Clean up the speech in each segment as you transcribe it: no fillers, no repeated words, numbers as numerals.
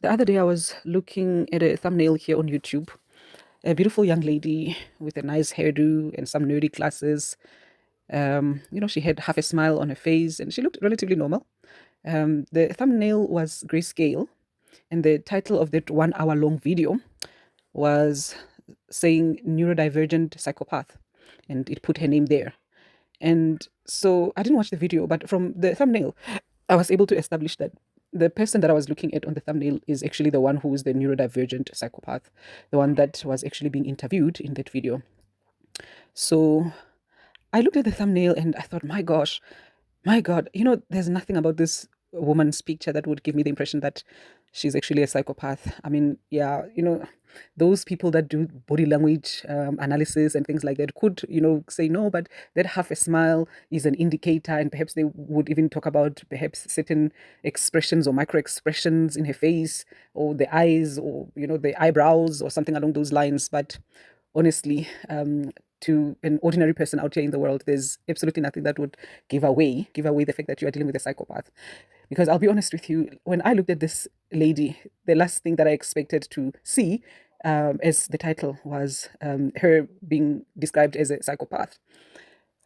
The other day I was looking at a thumbnail here on YouTube. A beautiful young lady with a nice hairdo and some nerdy glasses. She had half a smile on her face and she looked relatively normal. The thumbnail was grayscale, and the title of that 1 hour long video was saying neurodivergent psychopath, and it put her name there. And so I didn't watch the video, but from the thumbnail, I was able to establish that the person that I was looking at on the thumbnail is actually the one who is the neurodivergent psychopath, the one that was actually being interviewed in that video. So I looked at the thumbnail and I thought, my God, there's nothing about this woman's picture that would give me the impression that she's actually a psychopath. I mean, yeah, those people that do body language analysis and things like that could, say no, but that half a smile is an indicator, and perhaps they would even talk about perhaps certain expressions or micro expressions in her face, or the eyes, or the eyebrows, or something along those lines. But honestly, to an ordinary person out here in the world, there's absolutely nothing that would give away the fact that you are dealing with a psychopath. Because I'll be honest with you, when I looked at this lady, the last thing that I expected to see, as the title was, her being described as a psychopath.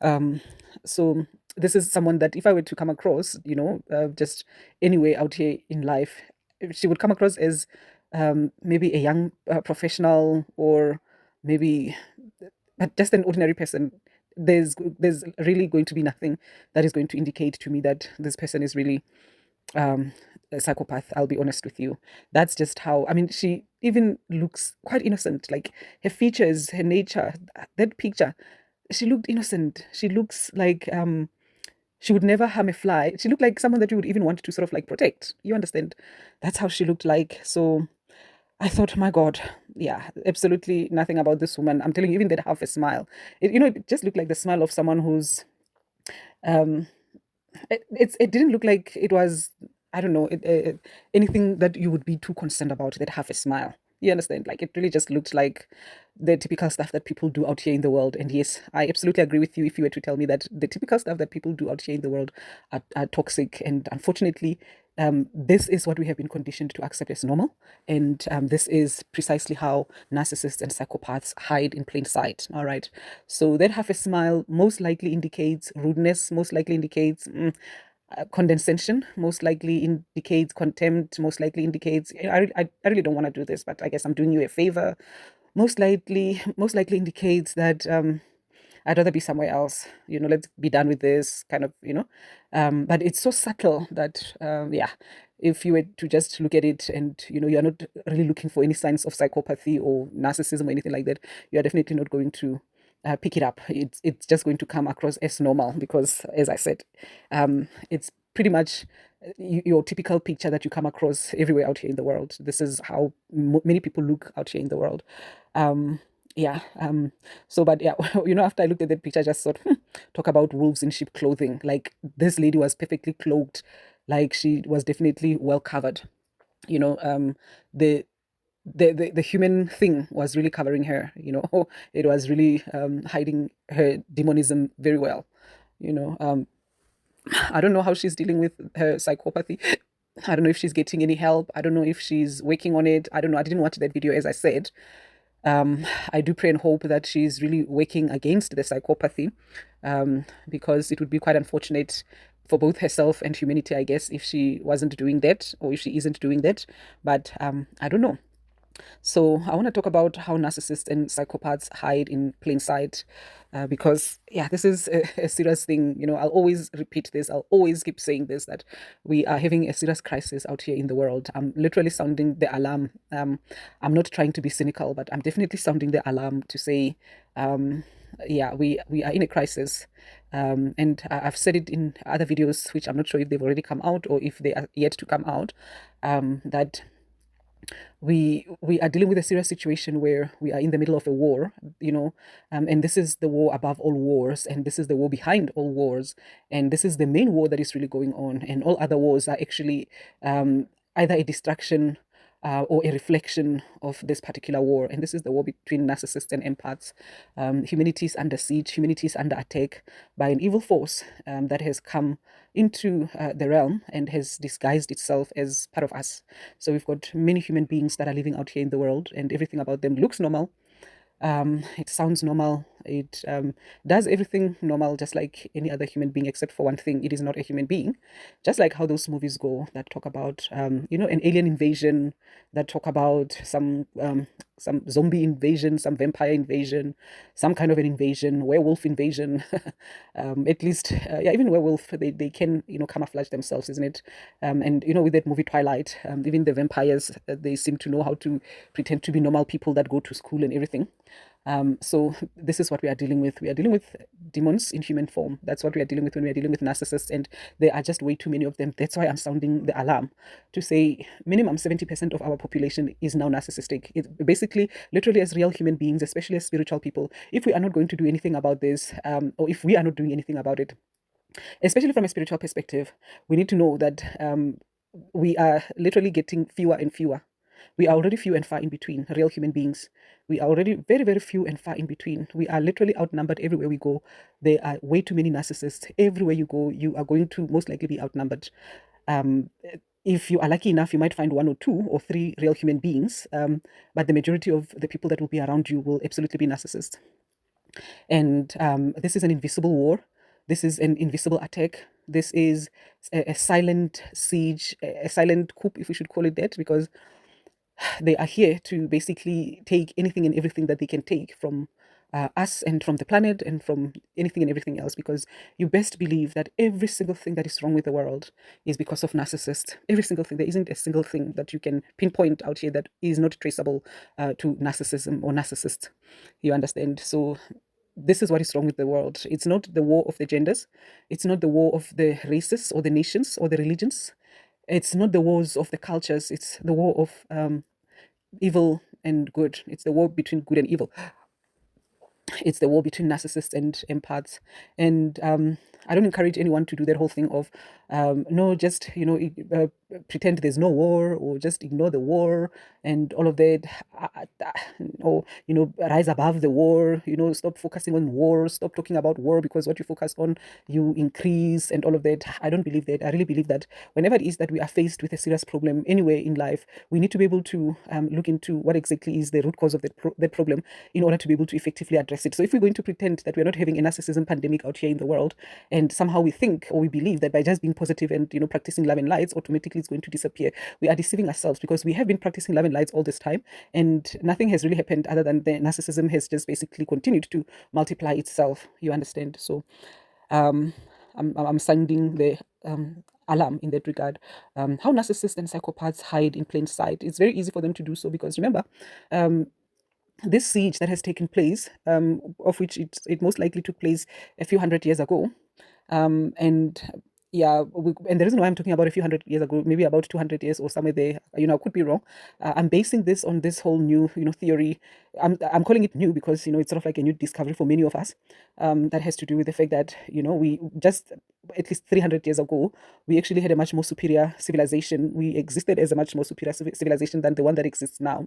Um, so this is someone that if I were to come across, just anywhere out here in life, she would come across as maybe a young professional, or maybe but just an ordinary person. There's really going to be nothing that is going to indicate to me that this person is really a psychopath. I'll be honest with you. That's just how, I mean, she even looks quite innocent. Like her features, her nature, that picture, she looked innocent. She looks like she would never harm a fly. She looked like someone that you would even want to sort of like protect. You understand? That's how she looked like. So I thought, my God, yeah, absolutely nothing about this woman. I'm telling you, even that half a smile, it just looked like the smile of someone who's, um, it didn't look like it was, I don't know, anything that you would be too concerned about, that half a smile. You understand? Like, it really just looked like the typical stuff that people do out here in the world. And yes, I absolutely agree with you if you were to tell me that the typical stuff that people do out here in the world are toxic. And unfortunately, this is what we have been conditioned to accept as normal. And this is precisely how narcissists and psychopaths hide in plain sight. All right. So that half a smile most likely indicates rudeness, most likely indicates condescension, most likely indicates contempt, most likely indicates, I really don't want to do this, but I guess I'm doing you a favor. Most likely indicates that I'd rather be somewhere else. Let's be done with this kind of, but it's so subtle that, yeah, if you were to just look at it and, you're not really looking for any signs of psychopathy or narcissism or anything like that, you're definitely not going to pick it up. It's just going to come across as normal because, as I said, it's pretty much your typical picture that you come across everywhere out here in the world. This is how many people look out here in the world. Um, yeah. So, but yeah, after I looked at that picture, I just thought, talk about wolves in sheep clothing. Like, this lady was perfectly cloaked, like she was definitely well covered. The the human thing was really covering her. It was really hiding her demonism very well. You know, um, I don't know how she's dealing with her psychopathy. I don't know if she's getting any help. I don't know if she's working on it. I don't know. I didn't watch that video, as I said. I do pray and hope that she's really working against the psychopathy, because it would be quite unfortunate for both herself and humanity, I guess, if she wasn't doing that, or if she isn't doing that. But I don't know. So I want to talk about how narcissists and psychopaths hide in plain sight, because yeah, this is a serious thing. I'll always repeat this. I'll always keep saying this, that we are having a serious crisis out here in the world. I'm literally sounding the alarm. I'm not trying to be cynical, but I'm definitely sounding the alarm to say, yeah, we are in a crisis. And I've said it in other videos, which I'm not sure if they've already come out or if they are yet to come out, that we are dealing with a serious situation where we are in the middle of a war, and this is the war above all wars, and this is the war behind all wars, and this is the main war that is really going on, and all other wars are actually either a distraction, or a reflection of this particular war. And this is the war between narcissists and empaths. Humanity is under siege, humanity is under attack by an evil force that has come into the realm and has disguised itself as part of us. So we've got many human beings that are living out here in the world, and everything about them looks normal. It sounds normal. It does everything normal, just like any other human being, except for one thing: it is not a human being. Just like how those movies go that talk about, an alien invasion, that talk about some zombie invasion, some vampire invasion, some kind of an invasion, werewolf invasion. At least, yeah, even werewolf, they can camouflage themselves, isn't it? And with that movie Twilight, even the vampires, they seem to know how to pretend to be normal people that go to school and everything. So this is what we are dealing with. We are dealing with demons in human form. That's what we are dealing with when we are dealing with narcissists, and there are just way too many of them. That's why I'm sounding the alarm to say minimum 70% of our population is now narcissistic. It's basically, literally, as real human beings, especially as spiritual people, if we are not going to do anything about this, or if we are not doing anything about it, especially from a spiritual perspective, we need to know that we are literally getting fewer and fewer. We are already few and far in between, real human beings. We are already very, very few and far in between. We are literally outnumbered everywhere we go. There are way too many narcissists. Everywhere you go, you are going to most likely be outnumbered. Um, if you are lucky enough, you might find one or two or three real human beings, but the majority of the people that will be around you will absolutely be narcissists. And this is an invisible war. This is an invisible attack. This is a silent siege, a silent coup, if we should call it that, because they are here to basically take anything and everything that they can take from us and from the planet and from anything and everything else, because you best believe that every single thing that is wrong with the world is because of narcissists. Every single thing. There isn't a single thing that you can pinpoint out here that is not traceable to narcissism or narcissist. You understand? So this is what is wrong with the world. It's not the war of the genders. It's not the war of the races or the nations or the religions. It's not the wars of the cultures. It's the war of evil and good. It's the war between good and evil. It's the war between narcissists and empaths. And I don't encourage anyone to do that whole thing of no, just pretend there's no war, or just ignore the war and all of that, or rise above the war. Stop focusing on war, stop talking about war, because what you focus on, you increase, and all of that. I don't believe that. I really believe that whenever it is that we are faced with a serious problem anywhere in life, we need to be able to look into what exactly is the root cause of that problem in order to be able to effectively address it. So if we're going to pretend that we're not having a narcissism pandemic out here in the world, and somehow we think or we believe that by just being positive and practicing love and lights, automatically it's going to disappear, we are deceiving ourselves, because we have been practicing love and lights all this time, and nothing has really happened other than the narcissism has just basically continued to multiply itself. You understand? So um, I'm sounding the alarm in that regard. How narcissists and psychopaths hide in plain sight. It's very easy for them to do so, because remember, this siege that has taken place, of which it most likely took place a few hundred years ago, and yeah, and the reason why I'm talking about a few hundred years ago, maybe about 200 years or somewhere there, I could be wrong. I'm basing this on this whole new, theory. I'm calling it new because, it's sort of like a new discovery for many of us. That has to do with the fact that, we just, at least 300 years ago, we actually had a much more superior civilization. We existed as a much more superior civilization than the one that exists now.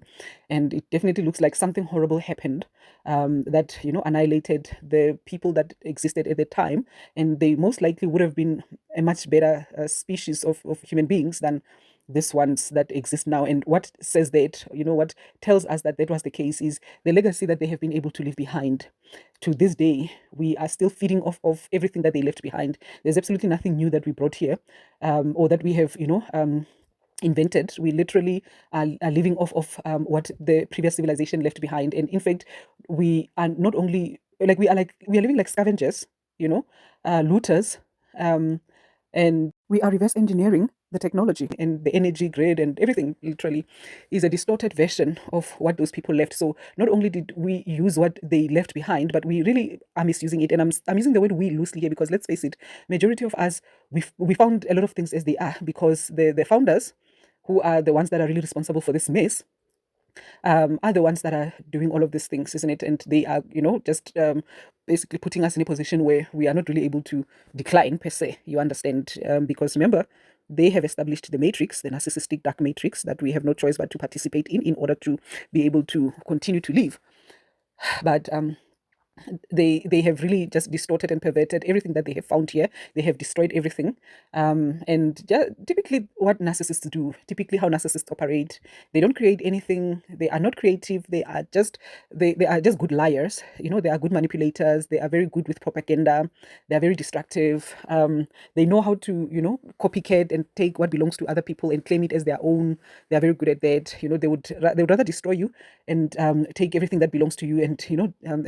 And it definitely looks like something horrible happened, that, annihilated the people that existed at the time. And they most likely would have been a much better species of human beings than these ones that exist now. And what says that, what tells us that that was the case, is the legacy that they have been able to leave behind. To this day, we are still feeding off of everything that they left behind. There's absolutely nothing new that we brought here, or that we have, invented. We literally are living off of what the previous civilization left behind. And in fact, we are not only we are living like scavengers, looters, and we are reverse engineering the technology, and the energy grid and everything literally is a distorted version of what those people left. So not only did we use what they left behind, but we really are misusing it. And I'm using the word we loosely here, because let's face it, majority of us, we found a lot of things as they are, because the founders, who are the ones that are really responsible for this mess, are the ones that are doing all of these things, isn't it? And they are, just basically putting us in a position where we are not really able to decline per se. You understand? Because remember, they have established the matrix, the narcissistic dark matrix, that we have no choice but to participate in order to be able to continue to live. But they have really just distorted and perverted everything that they have found here. They have destroyed everything. And typically what narcissists do, typically how narcissists operate, they don't create anything. They are not creative. They are just good liars. They are good manipulators. They are very good with propaganda. They are very destructive. They know how to, copycat and take what belongs to other people and claim it as their own. They are very good at that. They would rather destroy you and take everything that belongs to you and,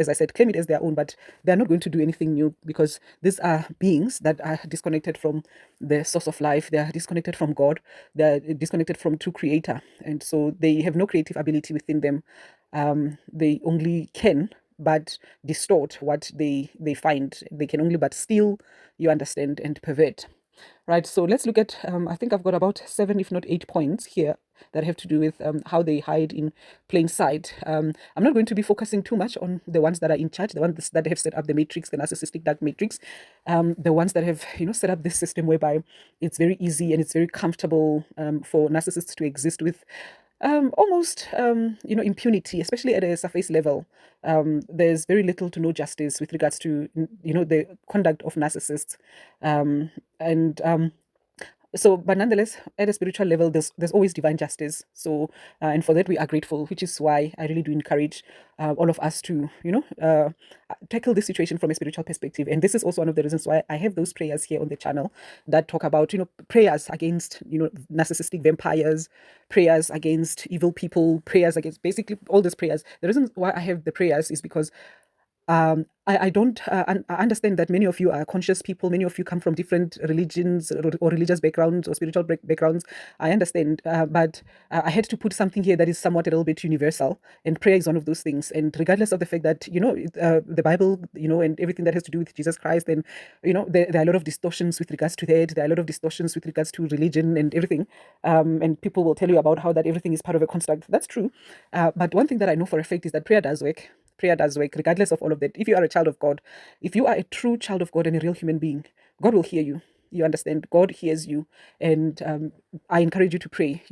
as I said, claim it as their own, but they're not going to do anything new, because these are beings that are disconnected from the source of life. They are disconnected from God. They're disconnected from true creator. And so they have no creative ability within them. They only can but distort what they find. They can only but steal, you understand, and pervert. Right, so let's look at, I think I've got about 7, if not 8 points here that have to do with how they hide in plain sight. I'm not going to be focusing too much on the ones that are in charge, the ones that have set up the matrix, the narcissistic dark matrix, the ones that have, set up this system whereby it's very easy and it's very comfortable for narcissists to exist with almost, impunity, especially at a surface level. There's very little to no justice with regards to, the conduct of narcissists. And so, but nonetheless, at a spiritual level, there's always divine justice. So, and for that we are grateful, which is why I really do encourage all of us to, tackle this situation from a spiritual perspective. And this is also one of the reasons why I have those prayers here on the channel that talk about, prayers against, narcissistic vampires, prayers against evil people, prayers against basically all these prayers. The reason why I have the prayers is because I don't I understand that many of you are conscious people. Many of you come from different religions or religious backgrounds or spiritual backgrounds. I understand, but I had to put something here that is somewhat a little bit universal, and prayer is one of those things. And regardless of the fact that the Bible, and everything that has to do with Jesus Christ, and there are a lot of distortions with regards to that. There are a lot of distortions with regards to religion and everything. And people will tell you about how that everything is part of a construct. That's true. But one thing that I know for a fact is that prayer does work. Prayer does work, regardless of all of that. If you are a child of God, if you are a true child of God and a real human being, God will hear you. You understand? God hears you. And I encourage you to pray.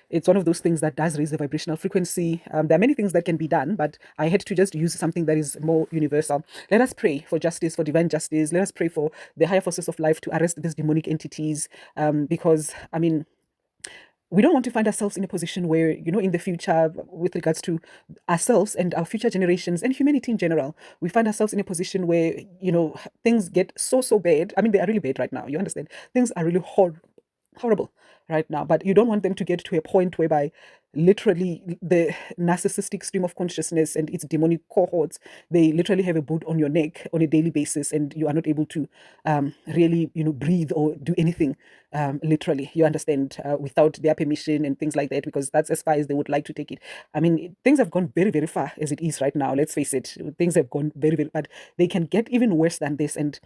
It's one of those things that does raise the vibrational frequency. There are many things that can be done, but I had to just use something that is more universal. Let us pray for justice, for divine justice. Let us pray for the higher forces of life to arrest these demonic entities. Because, we don't want to find ourselves in a position where, in the future, with regards to ourselves and our future generations and humanity in general, we find ourselves in a position where, things get so bad. They are really bad right now. You understand? Things are really horrible right now, but you don't want them to get to a point whereby literally the narcissistic stream of consciousness and its demonic cohorts, they literally have a boot on your neck on a daily basis, and you are not able to really breathe or do anything, literally, you understand, without their permission and things like that, because that's as far as they would like to take it. Things have gone very, very far as it is right now. Let's face it, things have gone very, very bad. They can get even worse than this, and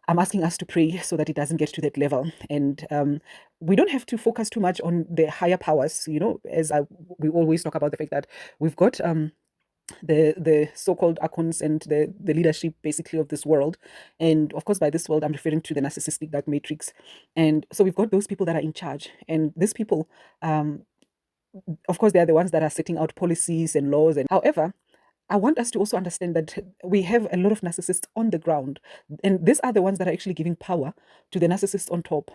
I'm asking us to pray so that it doesn't get to that level. And we don't have to focus too much on the higher powers, we always talk about the fact that we've got the so-called archons and the leadership basically of this world. And of course, by this world, I'm referring to the narcissistic dark matrix. And so we've got those people that are in charge. And these people, of course, they're the ones that are setting out policies and laws. And however, I want us to also understand that we have a lot of narcissists on the ground, and these are the ones that are actually giving power to the narcissists on top.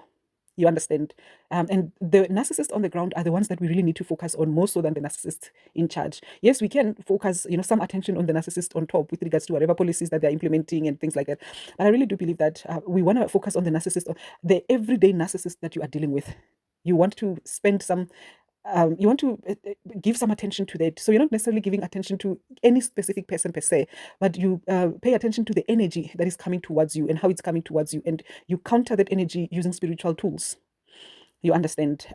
You understand? And the narcissists on the ground are the ones that we really need to focus on more so than the narcissists in charge. Yes, we can focus, some attention on the narcissist on top with regards to whatever policies that they're implementing and things like that. But I really do believe that we want to focus on the narcissist, the everyday narcissist that you are dealing with. You want to spend some you want to give some attention to that. So you're not necessarily giving attention to any specific person per se, but you pay attention to the energy that is coming towards you and how it's coming towards you, and you counter that energy using spiritual tools. You understand?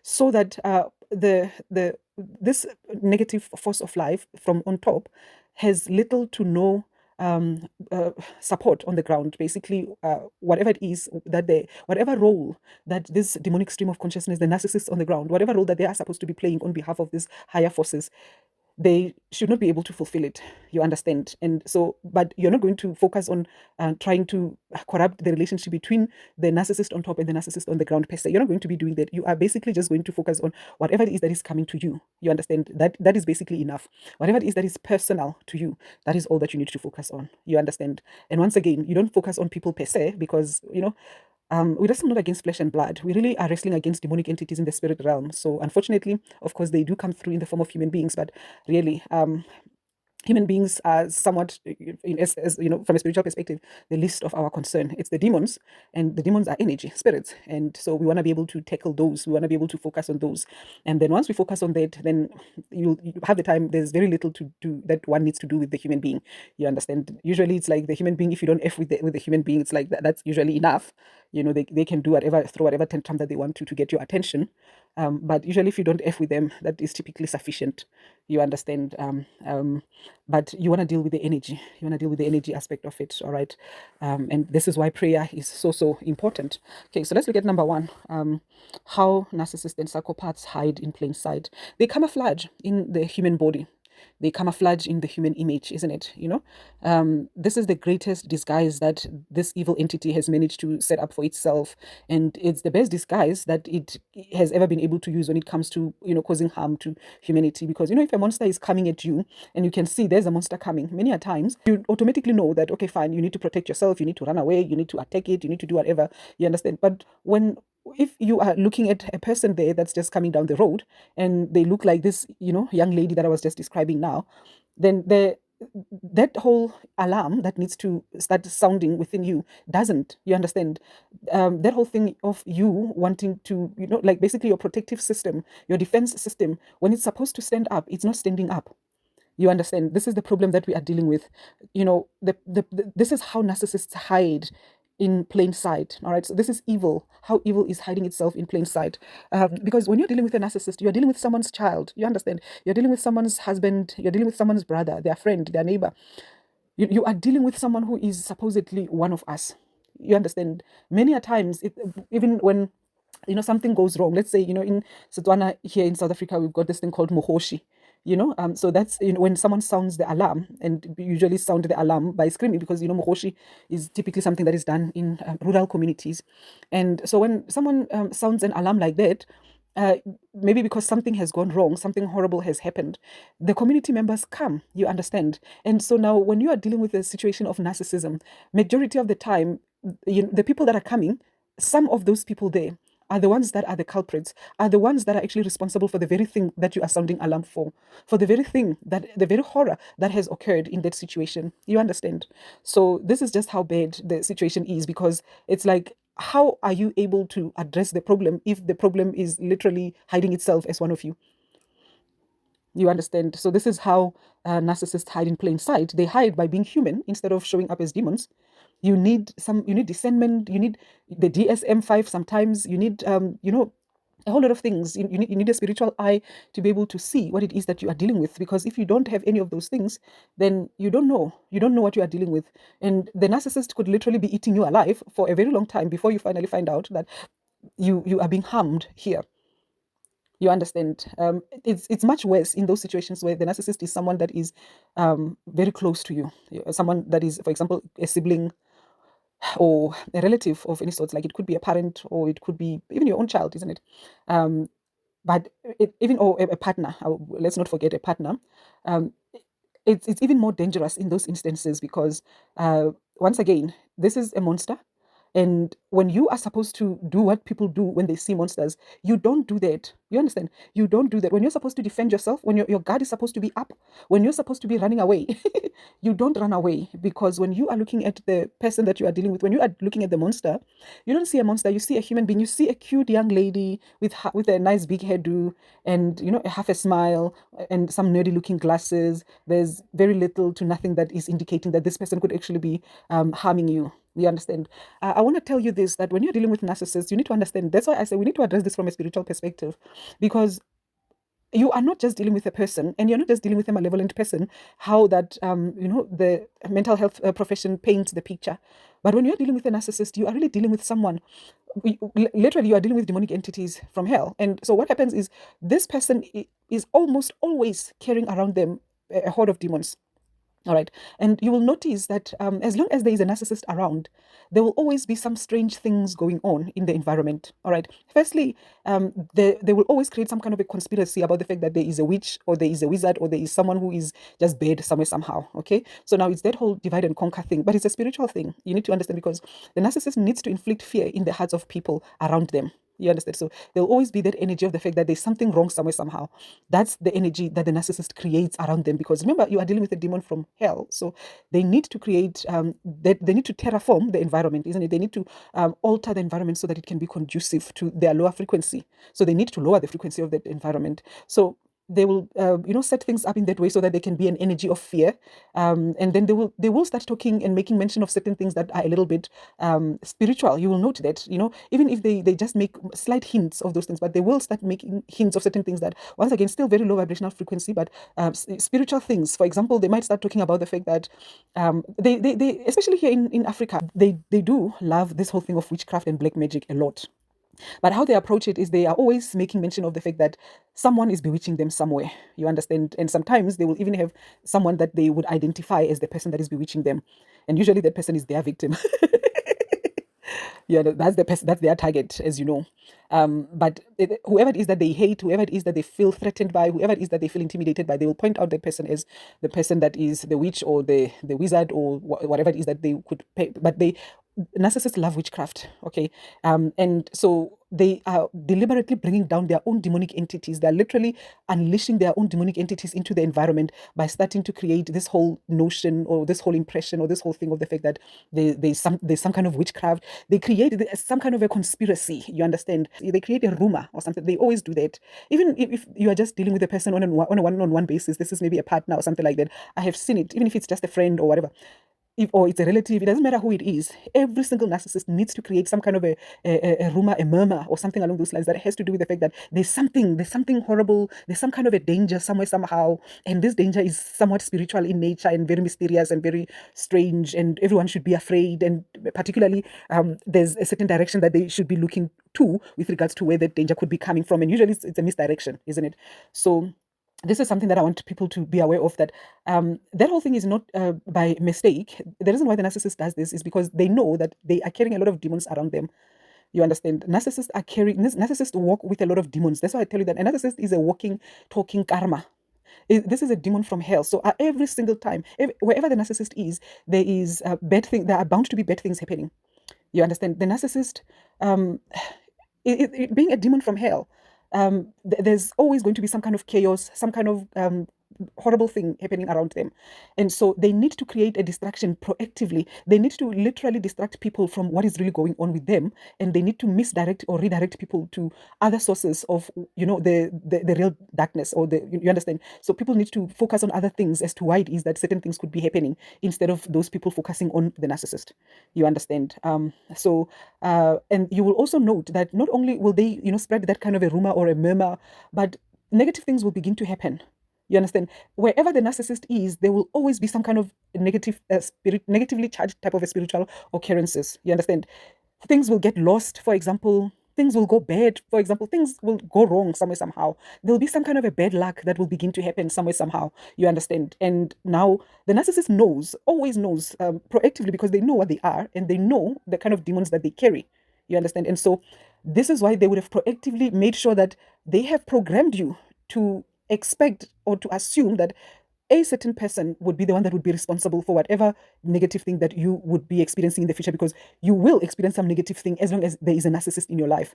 So that this negative force of life from on top has little to no support on the ground. Basically, whatever it is that whatever role that this demonic stream of consciousness, the narcissists on the ground, whatever role that they are supposed to be playing on behalf of these higher forces, they should not be able to fulfill it. You understand? And so, but you're not going to focus on trying to corrupt the relationship between the narcissist on top and the narcissist on the ground per se. You're not going to be doing that. You are basically just going to focus on whatever it is that is coming to you. You understand? That is basically enough. Whatever it is that is personal to you, that is all that you need to focus on. You understand? And once again, you don't focus on people per se, because we wrestle not against flesh and blood. We really are wrestling against demonic entities in the spirit realm. So unfortunately, of course, they do come through in the form of human beings, but really, human beings are somewhat, as from a spiritual perspective, the least of our concern. It's the demons, and the demons are energy, spirits. And so we want to be able to tackle those. We want to be able to focus on those. And then once we focus on that, then you have the time. There's very little to do that one needs to do with the human being. You understand? Usually it's like the human being, if you don't F with the human being, it's like that's usually enough. They can do whatever, throw whatever tantrum that they want to get your attention. But usually if you don't F with them, that is typically sufficient. You understand? But you want to deal with the energy. You want to deal with the energy aspect of it. All right. And this is why prayer is so important. Okay, so let's look at number one. How narcissists and psychopaths hide in plain sight. They camouflage in the human body. They camouflage in the human image, isn't it? This is the greatest disguise that this evil entity has managed to set up for itself, and it's the best disguise that it has ever been able to use when it comes to causing harm to humanity. Because if a monster is coming at you and you can see there's a monster coming, many a times you automatically know that, okay, fine, you need to protect yourself, you need to run away, you need to attack it, you need to do whatever. You understand? But if you are looking at a person there that's just coming down the road and they look like this, young lady that I was just describing now, then that whole alarm that needs to start sounding within you doesn't. You understand? That whole thing of you wanting to, like basically your protective system, your defense system, when it's supposed to stand up, it's not standing up. You understand? This is the problem that we are dealing with. This is how narcissists hide in plain sight. All right. So this is evil. How evil is hiding itself in plain sight. Because when you're dealing with a narcissist, you're dealing with someone's child. You understand? You're dealing with someone's husband. You're dealing with someone's brother, their friend, their neighbor. You are dealing with someone who is supposedly one of us. You understand? Many a times, even when something goes wrong. Let's say, in Setswana here in South Africa, we've got this thing called mohoshi. So that's when someone sounds the alarm, and we usually sound the alarm by screaming, because mohoshi is typically something that is done in rural communities. And so when someone sounds an alarm like that, uh, maybe because something has gone wrong, something horrible has happened, the community members come, you understand. And so now when you are dealing with a situation of narcissism, majority of the time, the people that are coming, some of those people there are the ones that are the culprits, are the ones that are actually responsible for the very thing that you are sounding alarm for the very thing, the very horror that has occurred in that situation. You understand? So this is just how bad the situation is, because it's like, how are you able to address the problem if the problem is literally hiding itself as one of you? You understand? So this is how narcissists hide in plain sight. They hide by being human instead of showing up as demons. You need discernment. You need the DSM-5. Sometimes you need, a whole lot of things. You need a spiritual eye to be able to see what it is that you are dealing with. Because if you don't have any of those things, then you don't know. You don't know what you are dealing with. And the narcissist could literally be eating you alive for a very long time before you finally find out that you are being harmed here. You understand? It's much worse in those situations where the narcissist is someone that is very close to you. Someone that is, for example, a sibling or a relative of any sort. Like, it could be a parent, or it could be even your own child, isn't it? Um, but even, or a partner. Let's not forget a partner. Um, it's even more dangerous in those instances, because once again, this is a monster. And when you are supposed to do what people do when they see monsters, you don't do that. You understand? You don't do that. When you're supposed to defend yourself, when your guard is supposed to be up, when you're supposed to be running away, you don't run away. Because when you are looking at the person that you are dealing with, when you are looking at the monster, you don't see a monster, you see a human being. You see a cute young lady with a nice big hairdo, and half a smile, and some nerdy looking glasses. There's very little to nothing that is indicating that this person could actually be harming you. You understand? I want to tell you this, that when you're dealing with narcissists, you need to understand. That's why I say we need to address this from a spiritual perspective, because you are not just dealing with a person, and you're not just dealing with a malevolent person, how that the mental health profession paints the picture. But when you're dealing with a narcissist, you are really dealing with someone literally you are dealing with demonic entities from hell. And so what happens is this person is almost always carrying around them a horde of demons. All right. And you will notice that as long as there is a narcissist around, there will always be some strange things going on in the environment. All right. Firstly, they will always create some kind of a conspiracy about the fact that there is a witch or there is a wizard or there is someone who is just bad somewhere somehow. Okay. So now it's that whole divide and conquer thing, but it's a spiritual thing. You need to understand, because the narcissist needs to inflict fear in the hearts of people around them. You understand? So there'll always be that energy of the fact that there's something wrong somewhere somehow. That's the energy that the narcissist creates around them. Because remember, you are dealing with a demon from hell. So they need to create, they need to terraform the environment, isn't it? They need to alter the environment so that it can be conducive to their lower frequency. So they need to lower the frequency of that environment. So they will set things up in that way so that they can be an energy of fear, and then they will start talking and making mention of certain things that are a little bit spiritual. You will note that, even if they just make slight hints of those things, but they will start making hints of certain things that, once again, still very low vibrational frequency, but spiritual things. For example, they might start talking about the fact that they especially here in Africa, they do love this whole thing of witchcraft and black magic a lot. But how they approach it is they are always making mention of the fact that someone is bewitching them somewhere. You understand? And sometimes they will even have someone that they would identify as the person that is bewitching them. And usually that person is their victim. Yeah, that's the person, that's their target, as you know. But whoever it is that they hate, whoever it is that they feel threatened by, whoever it is that they feel intimidated by, they will point out that person as the person that is the witch or the wizard or whatever it is that they could pay. But narcissists love witchcraft, okay? And so they are deliberately bringing down their own demonic entities. They're literally unleashing their own demonic entities into the environment by starting to create this whole notion or this whole impression or this whole thing of the fact that there's some kind of witchcraft. They create some kind of a conspiracy. You understand? They create a rumor or something. They always do that. Even if you are just dealing with a person on a one-on-one basis, this is maybe a partner or something like that. I have seen it, even if it's just a friend or whatever, or it's a relative, it doesn't matter who it is. Every single narcissist needs to create some kind of a rumor, a murmur, or something along those lines that has to do with the fact that there's something horrible, there's some kind of a danger somewhere, somehow, and this danger is somewhat spiritual in nature and very mysterious and very strange, and everyone should be afraid. And particularly, there's a certain direction that they should be looking to with regards to where that danger could be coming from, and usually it's a misdirection, isn't it? So this is something that I want people to be aware of, that that whole thing is not by mistake. The reason why the narcissist does this is because they know that they are carrying a lot of demons around them. You understand? Narcissists walk with a lot of demons. That's why I tell you that a narcissist is a walking, talking karma. This is a demon from hell. So every single time, wherever the narcissist is, there is a bad thing. There are bound to be bad things happening. You understand? The narcissist, being a demon from hell, there's always going to be some kind of chaos, some kind of horrible thing happening around them. And so they need to create a distraction proactively. They need to literally distract people from what is really going on with them, and they need to misdirect or redirect people to other sources of, the real darkness, or you understand. So people need to focus on other things as to why it is that certain things could be happening, instead of those people focusing on the narcissist. You understand? And you will also note that not only will they spread that kind of a rumor or a murmur, but negative things will begin to happen. You understand? Wherever the narcissist is, there will always be some kind of negatively charged type of a spiritual occurrences. You understand? Things will get lost, for example. Things will go bad, for example. Things will go wrong somewhere, somehow. There'll be some kind of a bad luck that will begin to happen somewhere, somehow. You understand? And now the narcissist always knows proactively, because they know what they are and they know the kind of demons that they carry. You understand? And so this is why they would have proactively made sure that they have programmed you to expect or to assume that a certain person would be the one that would be responsible for whatever negative thing that you would be experiencing in the future, because you will experience some negative thing as long as there is a narcissist in your life.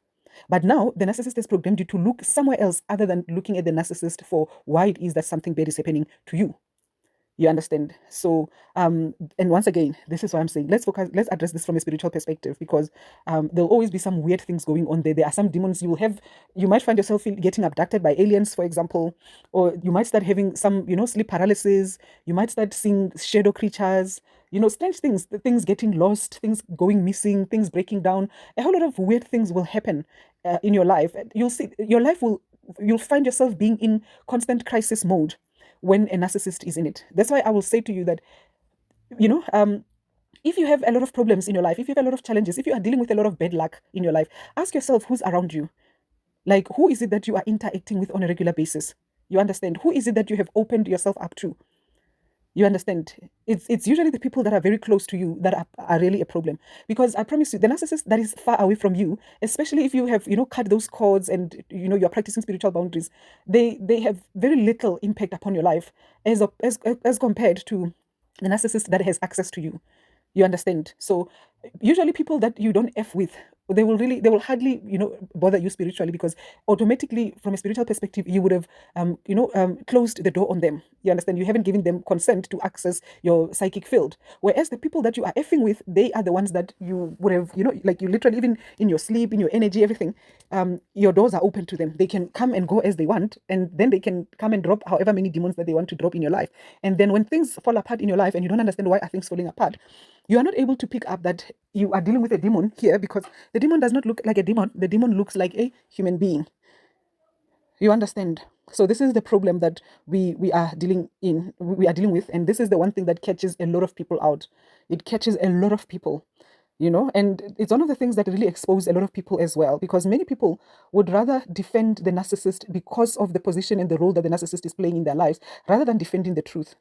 But now the narcissist has programmed you to look somewhere else other than looking at the narcissist for why it is that something bad is happening to you. You understand? So, and once again, this is what I'm saying. Let's address this from a spiritual perspective, because there'll always be some weird things going on there. There are some demons you might find yourself getting abducted by aliens, for example, or you might start having some, sleep paralysis. You might start seeing shadow creatures, strange things getting lost, things going missing, things breaking down. A whole lot of weird things will happen in your life. You'll see you'll find yourself being in constant crisis mode when a narcissist is in it. That's why I will say to you that, If you have a lot of problems in your life, if you have a lot of challenges, if you are dealing with a lot of bad luck in your life, ask yourself who's around you. Like, who is it that you are interacting with on a regular basis? You understand? Who is it that you have opened yourself up to? You understand? It's usually the people that are very close to you that are really a problem. Because I promise you, the narcissist that is far away from you, especially if you have, cut those cords and you're practicing spiritual boundaries, they have very little impact upon your life as compared to the narcissist that has access to you. You understand? So usually people that you don't F with, they will hardly, bother you spiritually, because automatically from a spiritual perspective, you would have, closed the door on them. You understand? You haven't given them consent to access your psychic field. Whereas the people that you are effing with, they are the ones that you would have, like you literally, even in your sleep, in your energy, everything, your doors are open to them. They can come and go as they want, and then they can come and drop however many demons that they want to drop in your life. And then when things fall apart in your life and you don't understand why are things falling apart, you are not able to pick up that you are dealing with a demon here, because the demon does not look like a demon. The demon looks like a human being. You understand? So this is the problem that we are dealing with, and this is the one thing that catches a lot of people out. It catches a lot of people, and it's one of the things that really expose a lot of people as well, because many people would rather defend the narcissist because of the position and the role that the narcissist is playing in their lives, rather than defending the truth.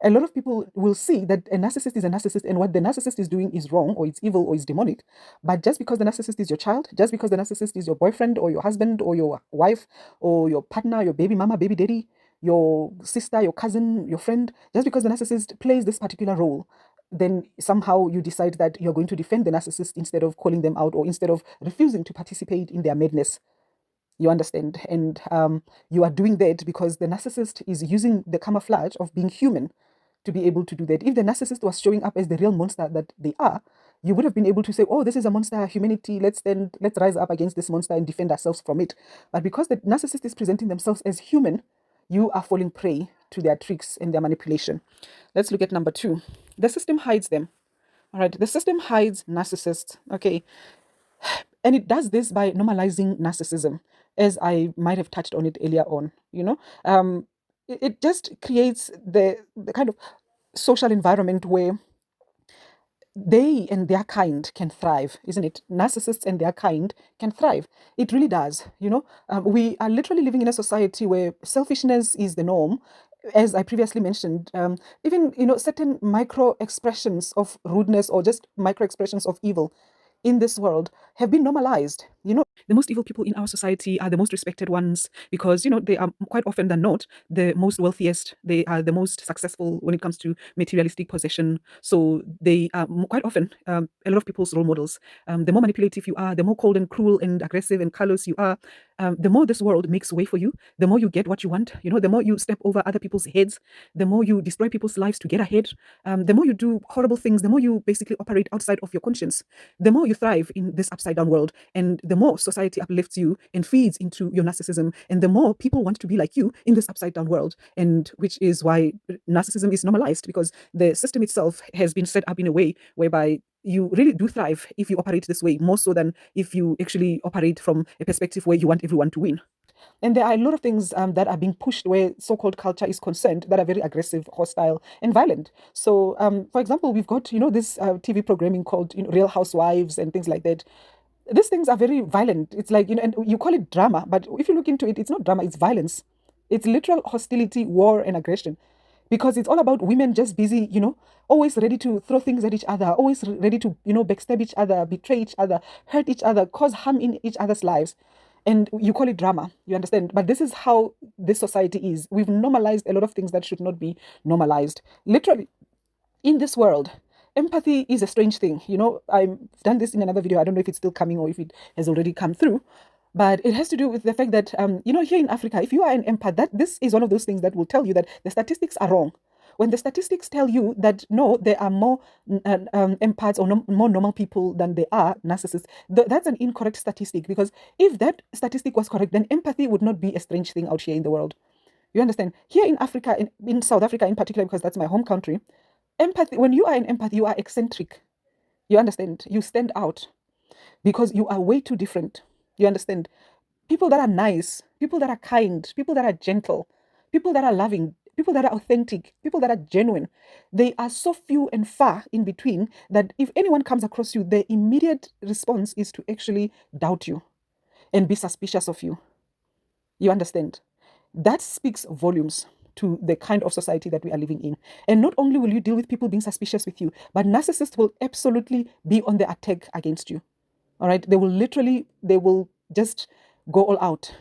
A lot of people will see that a narcissist is a narcissist, and what the narcissist is doing is wrong, or it's evil, or it's demonic. But just because the narcissist is your child, just because the narcissist is your boyfriend or your husband or your wife or your partner, your baby mama, baby daddy, your sister, your cousin, your friend, just because the narcissist plays this particular role, then somehow you decide that you're going to defend the narcissist instead of calling them out, or instead of refusing to participate in their madness. You understand? And you are doing that because the narcissist is using the camouflage of being human to be able to do that. If the narcissist was showing up as the real monster that they are, you would have been able to say, oh, this is a monster, humanity, let's rise up against this monster and defend ourselves from it. But because the narcissist is presenting themselves as human, you are falling prey to their tricks and their manipulation. Let's look at number 2. The system hides them. All right, the system hides narcissists. Okay, and it does this by normalizing narcissism, as I might have touched on it earlier on. It just creates the kind of social environment where they and their kind can thrive, isn't it? Narcissists and their kind can thrive. It really does. We are literally living in a society where selfishness is the norm. As I previously mentioned, even certain micro expressions of rudeness, or just micro expressions of evil in this world, have been normalized. The most evil people in our society are the most respected ones, because they are quite often than not the most wealthiest. They are the most successful when it comes to materialistic possession. So they are quite often a lot of people's role models. The more manipulative you are, the more cold and cruel and aggressive and callous you are, the more this world makes way for you, the more you get what you want. The more you step over other people's heads, the more you destroy people's lives to get ahead, the more you do horrible things, the more you basically operate outside of your conscience, the more you thrive in this upside down world, and the more society uplifts you and feeds into your narcissism, and the more people want to be like you in this upside down world. And which is why narcissism is normalized, because the system itself has been set up in a way whereby you really do thrive if you operate this way, more so than if you actually operate from a perspective where you want everyone to win. And there are a lot of things that are being pushed where so-called culture is concerned, that are very aggressive, hostile, and violent. So, for example, we've got, this TV programming called Real Housewives and things like that. These things are very violent. It's like, and you call it drama, but if you look into it, it's not drama, it's violence. It's literal hostility, war, and aggression. Because it's all about women just busy, always ready to throw things at each other, always ready to, backstab each other, betray each other, hurt each other, cause harm in each other's lives. And you call it drama, you understand? But this is how this society is. We've normalized a lot of things that should not be normalized. Literally, in this world, empathy is a strange thing. I've done this in another video. I don't know if it's still coming or if it has already come through. But it has to do with the fact that, here in Africa, if you are an empath, this is one of those things that will tell you that the statistics are wrong. When the statistics tell you that, no, there are more empaths or more normal people than there are narcissists, that's an incorrect statistic. Because if that statistic was correct, then empathy would not be a strange thing out here in the world. You understand? Here in Africa, in South Africa in particular, because that's my home country, empathy, when you are an empath, you are eccentric. You understand? You stand out because you are way too different. You understand? People that are nice, people that are kind, people that are gentle, people that are loving, people that are authentic, people that are genuine, they are so few and far in between that if anyone comes across you, the immediate response is to actually doubt you and be suspicious of you. You understand? That speaks volumes to the kind of society that we are living in. And not only will you deal with people being suspicious with you, but narcissists will absolutely be on the attack against you. All right? They will just go all out,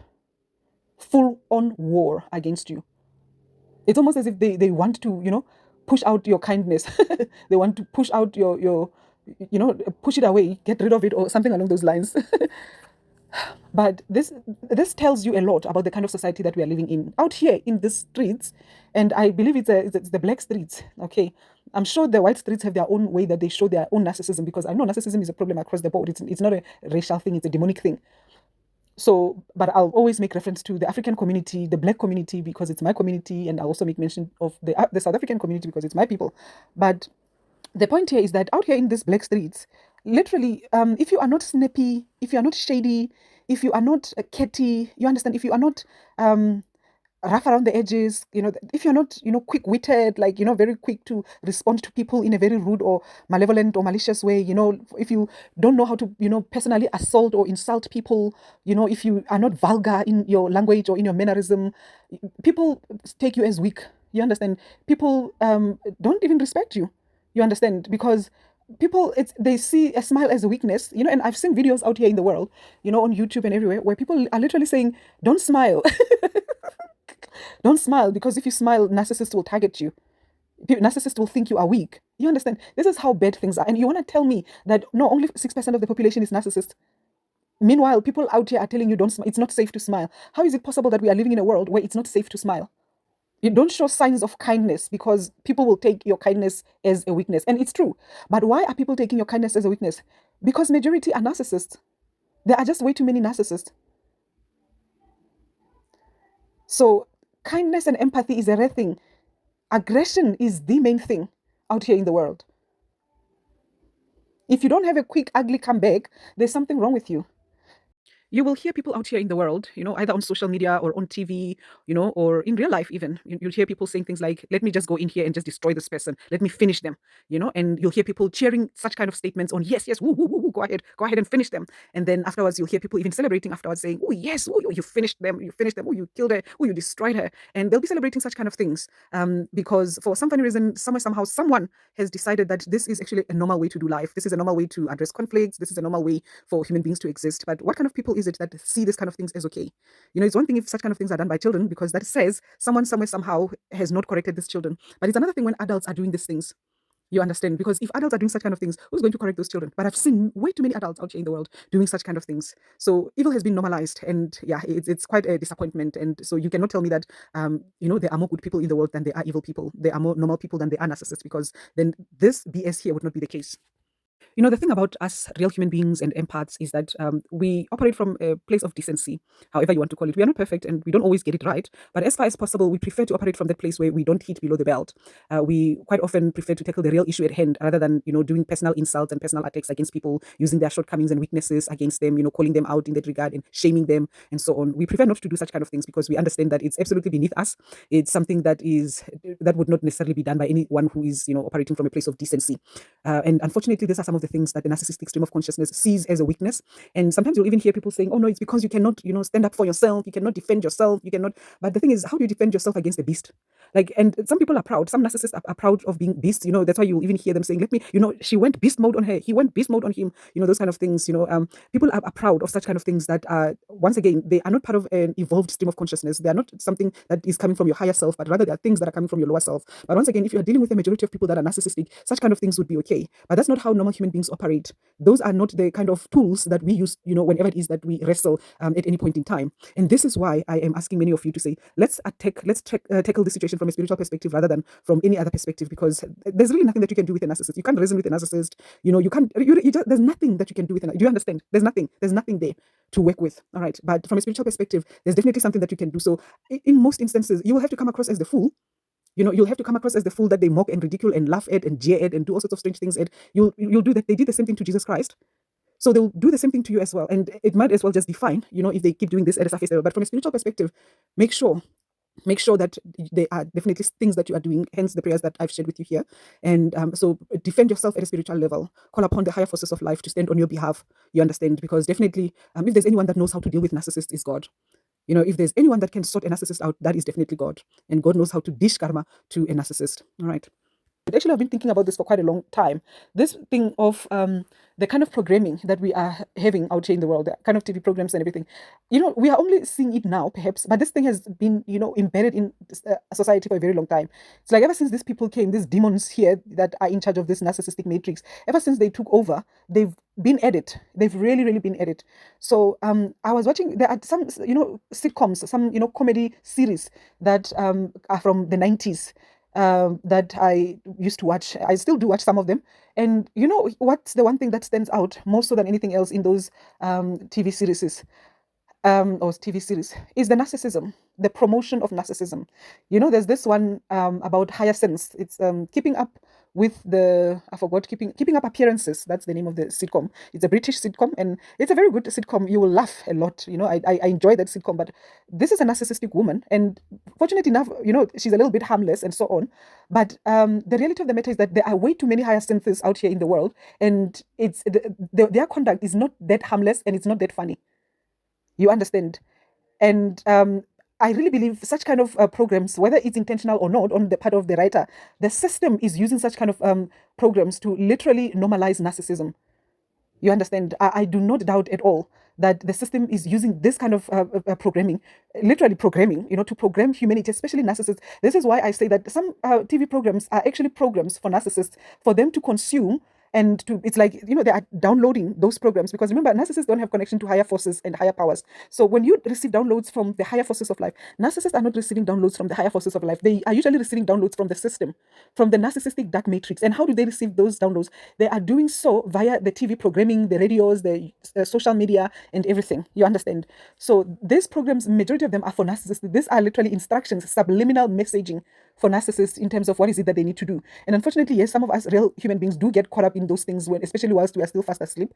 full on war against you. It's almost as if they want to, push out your kindness. They want to push out your, push it away, get rid of it, or something along those lines. But this tells you a lot about the kind of society that we are living in out here in the streets, and I believe it's the black streets. Okay, I'm sure the white streets have their own way that they show their own narcissism, because I know narcissism is a problem across the board. It's not a racial thing; it's a demonic thing. So, but I'll always make reference to the African community, the black community, because it's my community, and I'll also make mention of the South African community because it's my people. But the point here is that out here in these black streets, literally, if you are not snappy, if you are not shady, if you are not catty, you understand, if you are not rough around the edges, if you're not, quick-witted, like, very quick to respond to people in a very rude or malevolent or malicious way, if you don't know how to, personally assault or insult people, if you are not vulgar in your language or in your mannerism, people take you as weak. You understand? People don't even respect you. You understand? Because people, they see a smile as a weakness, and I've seen videos out here in the world, on YouTube and everywhere, where people are literally saying, don't smile. Don't smile, because if you smile, narcissists will target you. Narcissists will think you are weak. You understand? This is how bad things are. And you want to tell me that no, only 6% of the population is narcissist. Meanwhile, people out here are telling you don't smile. It's not safe to smile. How is it possible that we are living in a world where it's not safe to smile? You don't show signs of kindness because people will take your kindness as a weakness. And it's true. But why are people taking your kindness as a weakness? Because majority are narcissists. There are just way too many narcissists. So kindness and empathy is a rare thing. Aggression is the main thing out here in the world. If you don't have a quick, ugly comeback, there's something wrong with you. You will hear people out here in the world, either on social media or on TV, or in real life even. You'll hear people saying things like, let me just go in here and just destroy this person. Let me finish them, and you'll hear people cheering such kind of statements on, yes, yes, woo, woo, woo, woo, go ahead and finish them. And then afterwards, you'll hear people even celebrating afterwards saying, oh, yes, oh, you finished them, oh, you killed her, oh, you destroyed her. And they'll be celebrating such kind of things because for some funny reason, somehow, someone has decided that this is actually a normal way to do life. This is a normal way to address conflicts. This is a normal way for human beings to exist. But what kind of people is it that see this kind of things as okay? It's one thing if such kind of things are done by children, because that says someone somewhere somehow has not corrected these children. But it's another thing when adults are doing these things. You understand? Because if adults are doing such kind of things, who's going to correct those children? But I've seen way too many adults out here in the world doing such kind of things. So evil has been normalized, and yeah, it's quite a disappointment. And so you cannot tell me that there are more good people in the world than there are evil people. There are more normal people than there are narcissists, because then this BS here would not be the case. The thing about us real human beings and empaths is that we operate from a place of decency, however you want to call it. We are not perfect and we don't always get it right. But as far as possible, we prefer to operate from that place where we don't hit below the belt. We quite often prefer to tackle the real issue at hand rather than, doing personal insults and personal attacks against people, using their shortcomings and weaknesses against them, calling them out in that regard and shaming them and so on. We prefer not to do such kind of things because we understand that it's absolutely beneath us. It's something that would not necessarily be done by anyone who is, operating from a place of decency. And unfortunately, these are some of the things that the narcissistic stream of consciousness sees as a weakness. And sometimes you'll even hear people saying, oh no, it's because you cannot, stand up for yourself. You cannot defend yourself. You cannot. But the thing is, how do you defend yourself against a beast? And some people are proud. Some narcissists are proud of being beasts. That's why you'll even hear them saying, let me, she went beast mode on her. He went beast mode on him. Those kind of things, people are proud of such kind of things that are, once again, they are not part of an evolved stream of consciousness. They are not something that is coming from your higher self, but rather they are things that are coming from your lower self. But once again, if you are dealing with a majority of people that are narcissistic, such kind of things would be okay. But that's not how normal human beings operate. Those are not the kind of tools that we use, whenever it is that we wrestle at any point in time. And this is why I am asking many of you to say, let's tackle this situation from a spiritual perspective rather than from any other perspective, because there's really nothing that you can do with a narcissist. You can't reason with a narcissist. There's nothing that you can do with do you understand? There's nothing there to work with. All right. But from a spiritual perspective, there's definitely something that you can do. So in most instances, you will have to come across as the fool. You'll have to come across as the fool that they mock and ridicule and laugh at and jeer at and do all sorts of strange things at. You'll do that. They did the same thing to Jesus Christ. So they'll do the same thing to you as well. And it might as well just be fine, if they keep doing this at a surface level. But from a spiritual perspective, make sure make sure that there are definitely things that you are doing, hence the prayers that I've shared with you here. And so defend yourself at a spiritual level, call upon the higher forces of life to stand on your behalf. You understand? Because definitely, if there's anyone that knows how to deal with narcissists, is God. If there's anyone that can sort a narcissist out, that is definitely God. And God knows how to dish karma to a narcissist. All right. But actually, I've been thinking about this for quite a long time. This thing of the kind of programming that we are having out here in the world, the kind of TV programs and everything, we are only seeing it now, perhaps, but this thing has been, embedded in society for a very long time. It's like ever since these people came, these demons here that are in charge of this narcissistic matrix, ever since they took over, they've been at it. They've really, really been at it. So I was watching, there are some, sitcoms, some, comedy series that are from the 90s that I used to watch. I still do watch some of them. And what's the one thing that stands out more so than anything else in those TV series? Or TV series is the narcissism, the promotion of narcissism. There's this one about Hyacinth. It's keeping up with I forgot, keeping up appearances. That's the name of the sitcom. It's a British sitcom, and it's a very good sitcom. You will laugh a lot. I enjoy that sitcom. But this is a narcissistic woman, and fortunate enough, she's a little bit harmless and so on. But the reality of the matter is that there are way too many Hyacinths out here in the world, and it's their conduct is not that harmless and it's not that funny. You understand? And I really believe such kind of programs, whether it's intentional or not on the part of the writer, the system is using such kind of programs to literally normalize narcissism. You understand? I do not doubt at all that the system is using this kind of programming, literally programming, to program humanity, especially narcissists. This is why I say that some TV programs are actually programs for narcissists, for them to consume and it's like, they are downloading those programs because remember, narcissists don't have connection to higher forces and higher powers. So when you receive downloads from the higher forces of life, narcissists are not receiving downloads from the higher forces of life. They are usually receiving downloads from the system, from the narcissistic dark matrix. And how do they receive those downloads? They are doing so via the TV programming, the radios, the social media, and everything. You understand? So these programs, majority of them are for narcissists. These are literally instructions, subliminal messaging for narcissists in terms of what is it that they need to do. And unfortunately, yes, some of us real human beings do get caught up in those things, especially whilst we are still fast asleep.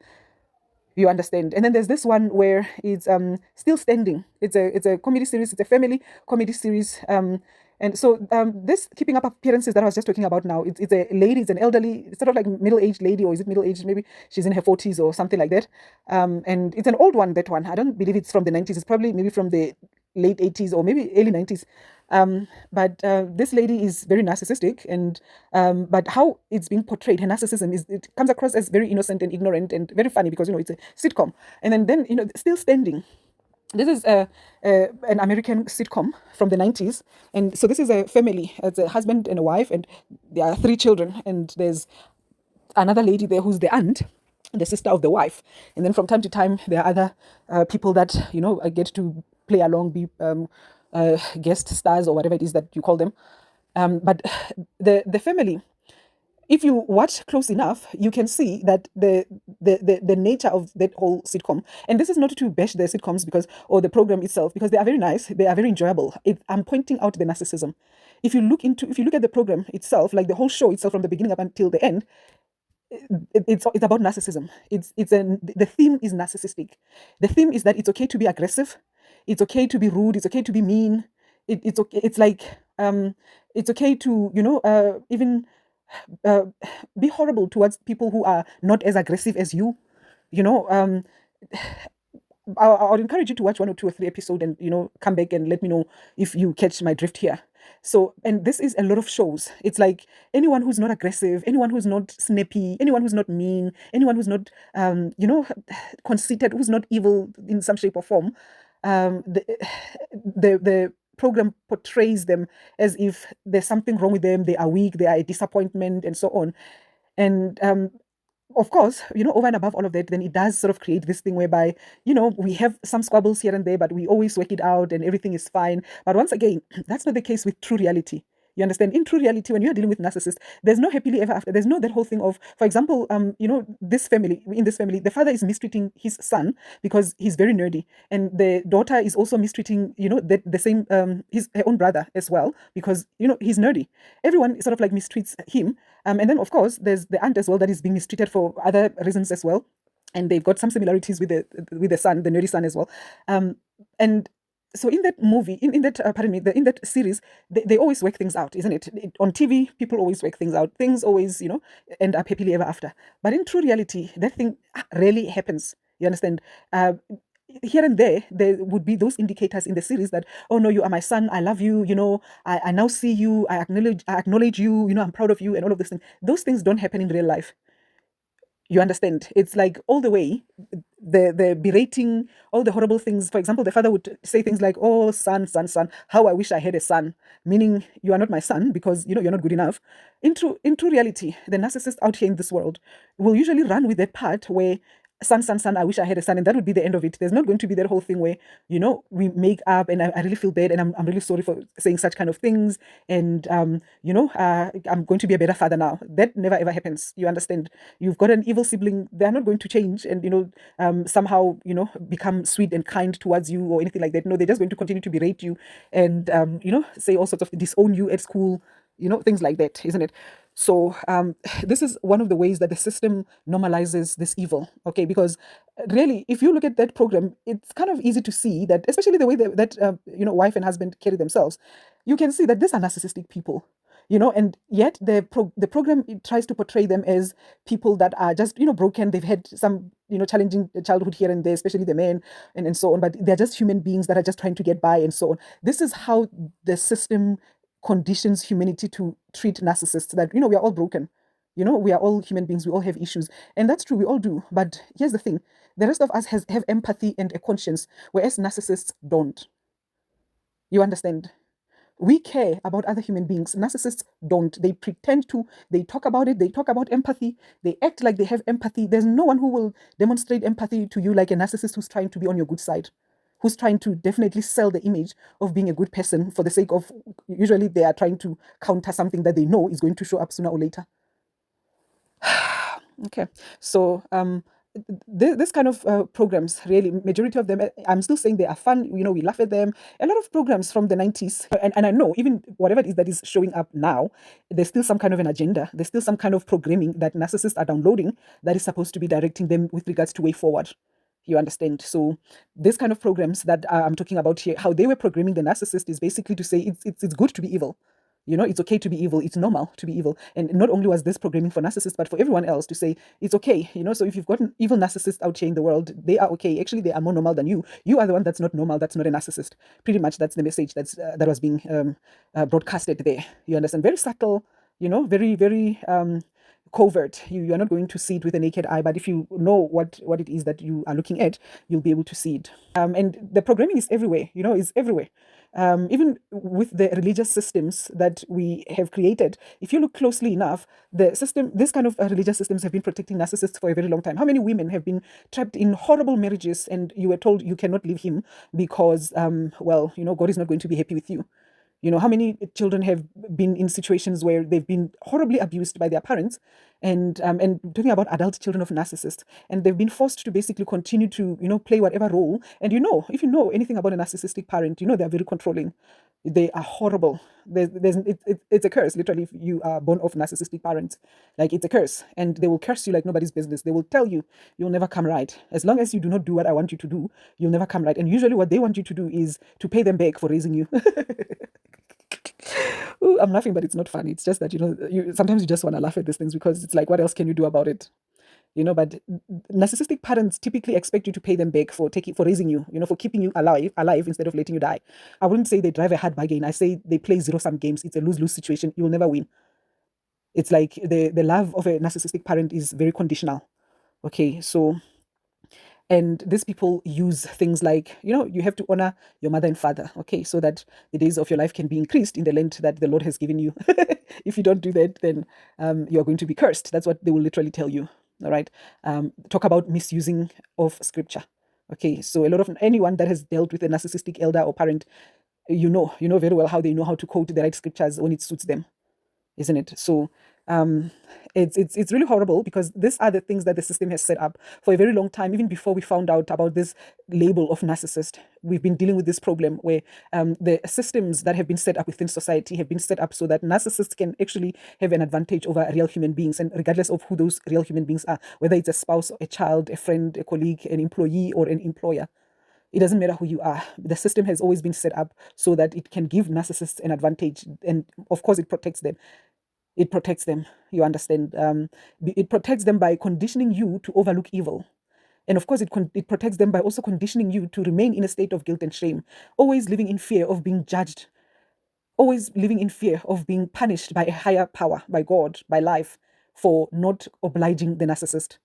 You understand? And then there's this one where it's Still Standing. It's a comedy series. It's a family comedy series. And so this keeping up appearances that I was just talking about now, it's a lady, it's an elderly, sort of like middle-aged lady, or is it middle-aged? Maybe she's in her 40s or something like that. And it's an old one, that one. I don't believe it's from the 90s. It's probably maybe from the late 80s or maybe early 90s. But this lady is very narcissistic, and but how it's being portrayed, her narcissism it comes across as very innocent and ignorant and very funny because it's a sitcom. And then Still Standing. This is an American sitcom from the 90s. And so this is a family. It's a husband and a wife, and there are 3 children. And there's another lady there who's the aunt, the sister of the wife. And then from time to time, there are other people that, get to play along, be guest stars or whatever it is that you call them. But the family, if you watch close enough, you can see that the nature of that whole sitcom, and this is not to bash the sitcoms or the program itself, because they are very nice, they are very enjoyable. I'm pointing out the narcissism. If you look at the program itself, like the whole show itself from the beginning up until the end, it's about narcissism. The theme is narcissistic. The theme is that it's okay to be aggressive, it's okay to be rude, it's okay to be mean. It's okay. It's like it's okay to even be horrible towards people who are not as aggressive as you. I would encourage you to watch 1 or 2 or 3 episodes and come back and let me know if you catch my drift here. So, and this is a lot of shows. It's like anyone who's not aggressive, anyone who's not snappy, anyone who's not mean, anyone who's not conceited, who's not evil in some shape or form. The program portrays them as if there's something wrong with them, they are weak, they are a disappointment, and so on. And of course, over and above all of that, then it does sort of create this thing whereby, we have some squabbles here and there, but we always work it out and everything is fine. But once again, that's not the case with true reality. You understand? In true reality, when you're dealing with narcissists, there's no happily ever after. There's no that whole thing of, for example, in this family, the father is mistreating his son because he's very nerdy. And the daughter is also mistreating, the same, her own brother as well, because, he's nerdy. Everyone sort of like mistreats him. And then, of course, there's the aunt as well that is being mistreated for other reasons as well. And they've got some similarities with the son, the nerdy son as well. And So in that movie, in that pardon me, in that series, they always work things out, isn't it? On TV, people always work things out. Things always, end up happily ever after. But in true reality, that thing rarely happens. You understand? Here and there would be those indicators in the series that, oh no, you are my son, I love you, I now see you, I acknowledge you, I'm proud of you, and all of these things. Those things don't happen in real life. You understand? It's like all the way, the berating, all the horrible things. For example, the father would say things like, "Oh, son, son, son, how I wish I had a son," meaning you are not my son because you're not good enough. Into reality, the narcissist out here in this world will usually run with that part where son, son, son, I wish I had a son, and that would be the end of it. There's not going to be that whole thing where we make up, and I really feel bad, and I'm really sorry for saying such kind of things, and I'm going to be a better father now. That never ever happens. You understand? You've got an evil sibling, they're not going to change and somehow become sweet and kind towards you or anything like that. No, they're just going to continue to berate you and say all sorts of disown you at school, things like that, isn't it? So this is one of the ways that the system normalizes this evil. Okay, because really, if you look at that program, it's kind of easy to see that, especially the way that wife and husband carry themselves, you can see that these are narcissistic people. And yet the program, it tries to portray them as people that are just broken. They've had some challenging childhood here and there, especially the men, and so on, but they're just human beings that are just trying to get by and so on. This is how the system conditions humanity to treat narcissists, that we are all broken. We are all human beings, we all have issues, and that's true, we all do. But here's the thing: the rest of us have empathy and a conscience, whereas narcissists don't. You understand? We care about other human beings. Narcissists don't. They pretend to. They talk about it. They talk about empathy. They act like they have empathy. There's no one who will demonstrate empathy to you like a narcissist who's trying to be on your good side, who's trying to definitely sell the image of being a good person for the sake of, usually they are trying to counter something that they know is going to show up sooner or later. Okay, so this kind of programs, really, majority of them, I'm still saying they are fun. We laugh at them. A lot of programs from the 90s, and I know even whatever it is that is showing up now, there's still some kind of an agenda. There's still some kind of programming that narcissists are downloading that is supposed to be directing them with regards to way forward. You understand? So this kind of programs that I'm talking about here, how they were programming the narcissist is basically to say it's good to be evil. It's okay to be evil. It's normal to be evil. And not only was this programming for narcissists, but for everyone else to say it's okay. So if you've got an evil narcissist out here in the world, they are okay. Actually, they are more normal than you. You are the one that's not normal. That's not a narcissist. Pretty much that's the message that was being broadcasted there. You understand? Very subtle, very, very covert. You are not going to see it with a naked eye, but if you know what it is that you are looking at, you'll be able to see it. And the programming is everywhere. Is everywhere. Even with the religious systems that we have created, if you look closely enough, this kind of religious systems have been protecting narcissists for a very long time. How many women have been trapped in horrible marriages and you were told you cannot leave him because, God is not going to be happy with you? How many children have been in situations where they've been horribly abused by their parents, and talking about adult children of narcissists, and they've been forced to basically continue to play whatever role. And if you know anything about a narcissistic parent, they're very controlling. They are horrible. It's a curse, literally, if you are born of narcissistic parents. Like, it's a curse, and they will curse you like nobody's business. They will tell you you'll never come right. As long as you do not do what I want you to do, you'll never come right. And usually what they want you to do is to pay them back for raising you. Ooh, I'm laughing, but it's not funny. It's just that, sometimes you just want to laugh at these things because it's like, what else can you do about it? But narcissistic parents typically expect you to pay them back for raising you, for keeping you alive instead of letting you die. I wouldn't say they drive a hard bargain. I say they play zero-sum games. It's a lose-lose situation. You'll never win. It's like the love of a narcissistic parent is very conditional. Okay, so, and these people use things like, you have to honor your mother and father, okay, so that the days of your life can be increased in the land that the Lord has given you. If you don't do that, then you are going to be cursed. That's what they will literally tell you. All right. Talk about misusing of scripture. Okay, so a lot of anyone that has dealt with a narcissistic elder or parent, you know very well how they know how to quote the right scriptures when it suits them, isn't it? So it's really horrible because these are the things that the system has set up for a very long time. Even before we found out about this label of narcissist, we've been dealing with this problem where the systems that have been set up within society have been set up so that narcissists can actually have an advantage over real human beings, and regardless of who those real human beings are, whether it's a spouse, a child, a friend, a colleague, an employee, or an employer. It doesn't matter who you are. The system has always been set up so that it can give narcissists an advantage. And of course, it protects them. It protects them. You understand? It protects them by conditioning you to overlook evil. And of course, it protects them by also conditioning you to remain in a state of guilt and shame, always living in fear of being judged, always living in fear of being punished by a higher power, by God, by life, for not obliging the narcissist.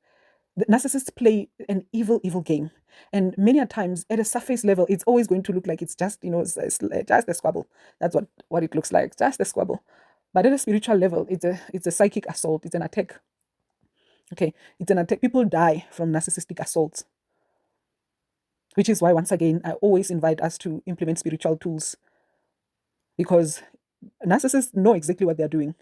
The narcissists play an evil, evil game. And many a times, at a surface level, it's always going to look like it's just, it's just a squabble. That's what it looks like, just a squabble. But at a spiritual level, it's a psychic assault. It's an attack. Okay, it's an attack. People die from narcissistic assaults, which is why, once again, I always invite us to implement spiritual tools, because narcissists know exactly what they're doing.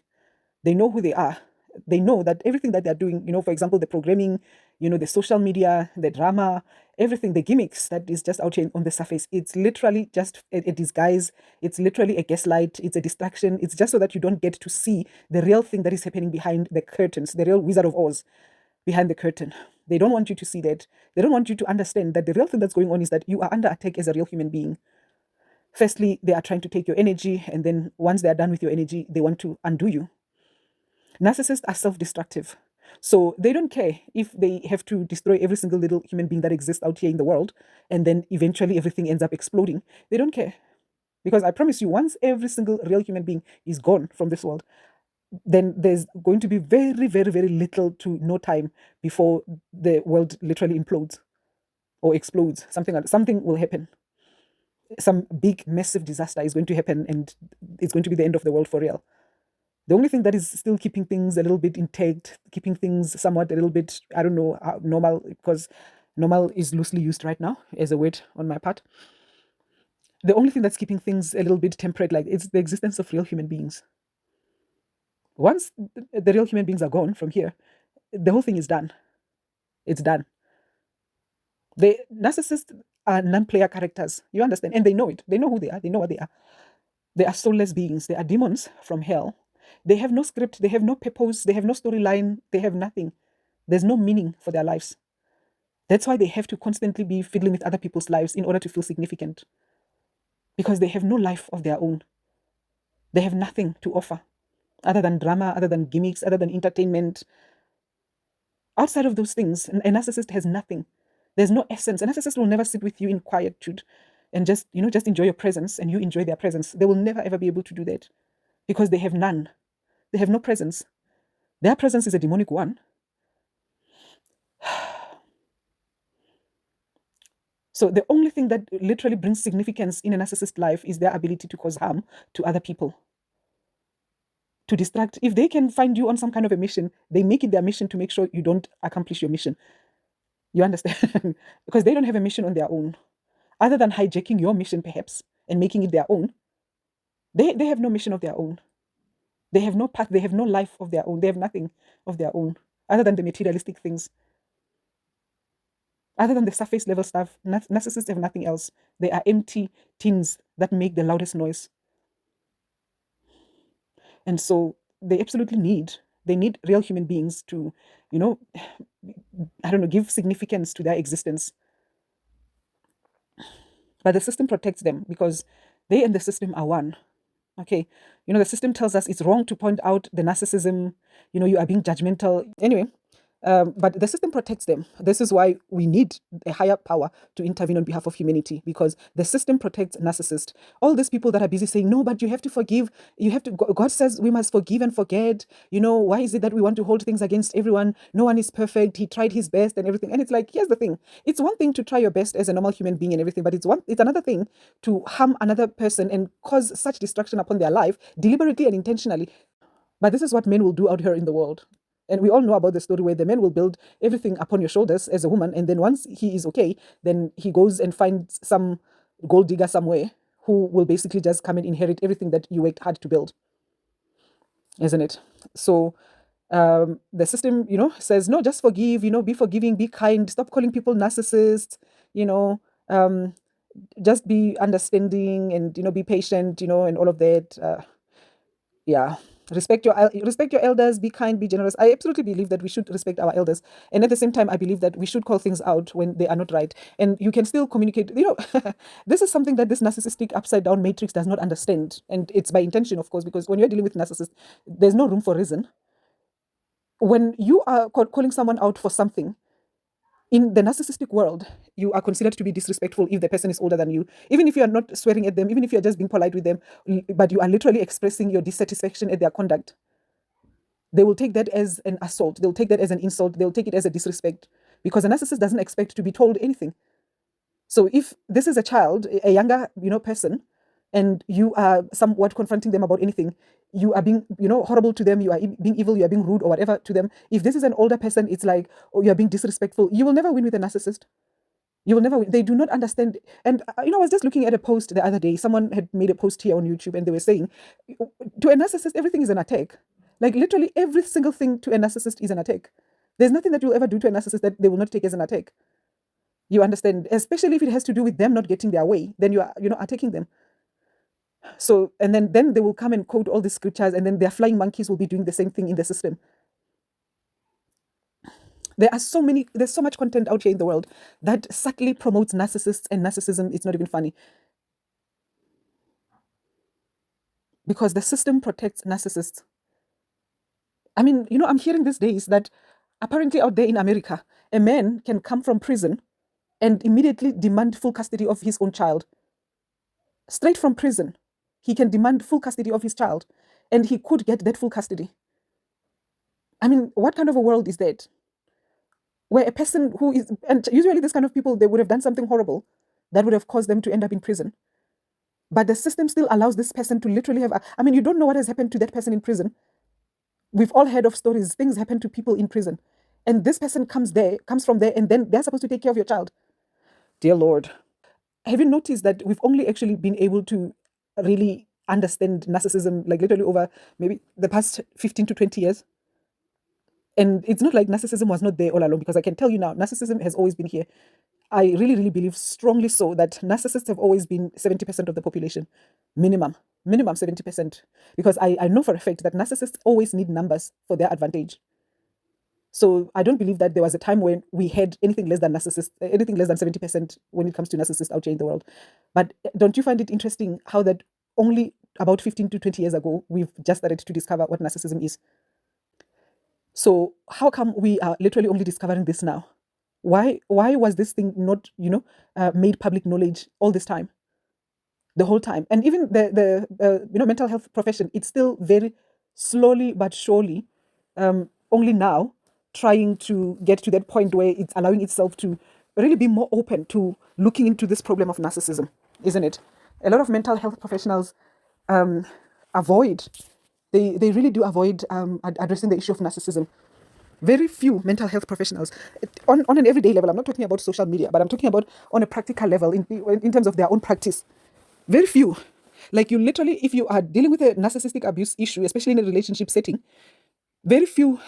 They know who they are. They know that everything that they're doing, for example, the programming, the social media, the drama, everything, the gimmicks that is just out here on the surface, it's literally just a disguise. It's literally a gaslight. It's a distraction. It's just so that you don't get to see the real thing that is happening behind the curtains, the real Wizard of Oz behind the curtain. They don't want you to see that. They don't want you to understand that the real thing that's going on is that you are under attack as a real human being. Firstly, they are trying to take your energy, and then once they are done with your energy, they want to undo you. Narcissists are self-destructive. So they don't care if they have to destroy every single little human being that exists out here in the world, and then eventually everything ends up exploding. They don't care. Because I promise you, once every single real human being is gone from this world, then there's going to be very, very, very little to no time before the world literally implodes or explodes. Something will happen. Some big, massive disaster is going to happen, and it's going to be the end of the world for real. The only thing that is still keeping things a little bit intact, keeping things somewhat a little bit, I don't know, normal, because normal is loosely used right now as a word on my part. The only thing that's keeping things a little bit temperate, like, it's the existence of real human beings. Once the real human beings are gone from here, the whole thing is done. It's done. The narcissists are non-player characters. You understand? And they know it. They know who they are. They know what they are. They are soulless beings. They are demons from hell. They have no script. They have no purpose. They have no storyline. They have nothing. There's no meaning for their lives. That's why they have to constantly be fiddling with other people's lives in order to feel significant. Because they have no life of their own. They have nothing to offer other than drama, other than gimmicks, other than entertainment. Outside of those things, a narcissist has nothing. There's no essence. A narcissist will never sit with you in quietude and just enjoy your presence and you enjoy their presence. They will never ever be able to do that because they have none. They have no presence. Their presence is a demonic one. So the only thing that literally brings significance in a narcissist life is their ability to cause harm to other people, to distract. If they can find you on some kind of a mission, they make it their mission to make sure you don't accomplish your mission. You understand? Because they don't have a mission on their own. Other than hijacking your mission, perhaps, and making it their own, they have no mission of their own. They have no path. They have no life of their own. They have nothing of their own other than the materialistic things. Other than the surface level stuff, narcissists have nothing else. They are empty tins that make the loudest noise. And so they absolutely need real human beings to, give significance to their existence. But the system protects them because they and the system are one. Okay. The system tells us it's wrong to point out the narcissism, you are being judgmental. Anyway, but the system protects them. This is why we need a higher power to intervene on behalf of humanity, because the system protects narcissists. All these people that are busy saying, no, but you have to forgive. God says we must forgive and forget. Why is it that we want to hold things against everyone? No one is perfect. He tried his best and everything. And it's like, here's the thing. It's one thing to try your best as a normal human being and everything, but it's another thing to harm another person and cause such destruction upon their life deliberately and intentionally. But this is what men will do out here in the world. And we all know about the story where the man will build everything upon your shoulders as a woman. And then once he is okay, then he goes and finds some gold digger somewhere who will basically just come and inherit everything that you worked hard to build. Isn't it? So the system, says, no, just forgive, be forgiving, be kind, stop calling people narcissists, just be understanding and, be patient, and all of that. Yeah. Respect your elders, be kind, be generous. I absolutely believe that we should respect our elders, and at the same time I believe that we should call things out when they are not right, and you can still communicate. This is something that this narcissistic upside down matrix does not understand, and it's by intention, of course, because when you're dealing with narcissists, there's no room for reason. When you are calling someone out for something in the narcissistic world, you are considered to be disrespectful if the person is older than you. Even if you are not swearing at them, even if you're just being polite with them, but you are literally expressing your dissatisfaction at their conduct, they will take that as an assault. They'll take that as an insult. They'll take it as a disrespect, because a narcissist doesn't expect to be told anything. So if this is a child, a younger, person, and you are somewhat confronting them about anything, you are being, horrible to them, you are being evil, you are being rude or whatever to them. If this is an older person, it's like, oh, you are being disrespectful. You will never win with a narcissist. You will never win. They do not understand. And, I was just looking at a post the other day. Someone had made a post here on YouTube, and they were saying, to a narcissist, everything is an attack. Like literally every single thing to a narcissist is an attack. There's nothing that you'll ever do to a narcissist that they will not take as an attack. You understand? Especially if it has to do with them not getting their way, then you are, attacking them. So, and then they will come and quote all these scriptures, and then their flying monkeys will be doing the same thing in the system. There's so much content out here in the world that subtly promotes narcissists and narcissism. It's not even funny. Because the system protects narcissists. I mean, I'm hearing these days that apparently out there in America, a man can come from prison and immediately demand full custody of his own child. Straight from prison, he can demand full custody of his child, and he could get that full custody. I mean, what kind of a world is that? Where a person who is, and usually this kind of people, they would have done something horrible that would have caused them to end up in prison. But the system still allows this person to literally have, I mean, you don't know what has happened to that person in prison. We've all heard of stories, things happen to people in prison. And this person comes from there, and then they're supposed to take care of your child. Dear Lord. Have you noticed that we've only actually been able to really understand narcissism, like literally over maybe the past 15 to 20 years? And it's not like narcissism was not there all along, because I can tell you now, narcissism has always been here. I really, really believe strongly so that narcissists have always been 70% of the population, minimum 70%. Because I know for a fact that narcissists always need numbers for their advantage. So I don't believe that there was a time when we had anything less than 70% when it comes to narcissists out here in the world. But don't you find it interesting how that only about 15 to 20 years ago, we've just started to discover what narcissism is? So how come we are literally only discovering this now? Why was this thing not, made public knowledge all this time? The whole time. And even the mental health profession, it's still very slowly but surely, only now trying to get to that point where it's allowing itself to really be more open to looking into this problem of narcissism, isn't it? A lot of mental health professionals avoid, they really do avoid addressing the issue of narcissism. Very few mental health professionals on an everyday level. I'm not talking about social media, but I'm talking about on a practical level in terms of their own practice. Very few. Like you literally, if you are dealing with a narcissistic abuse issue, especially in a relationship setting, very few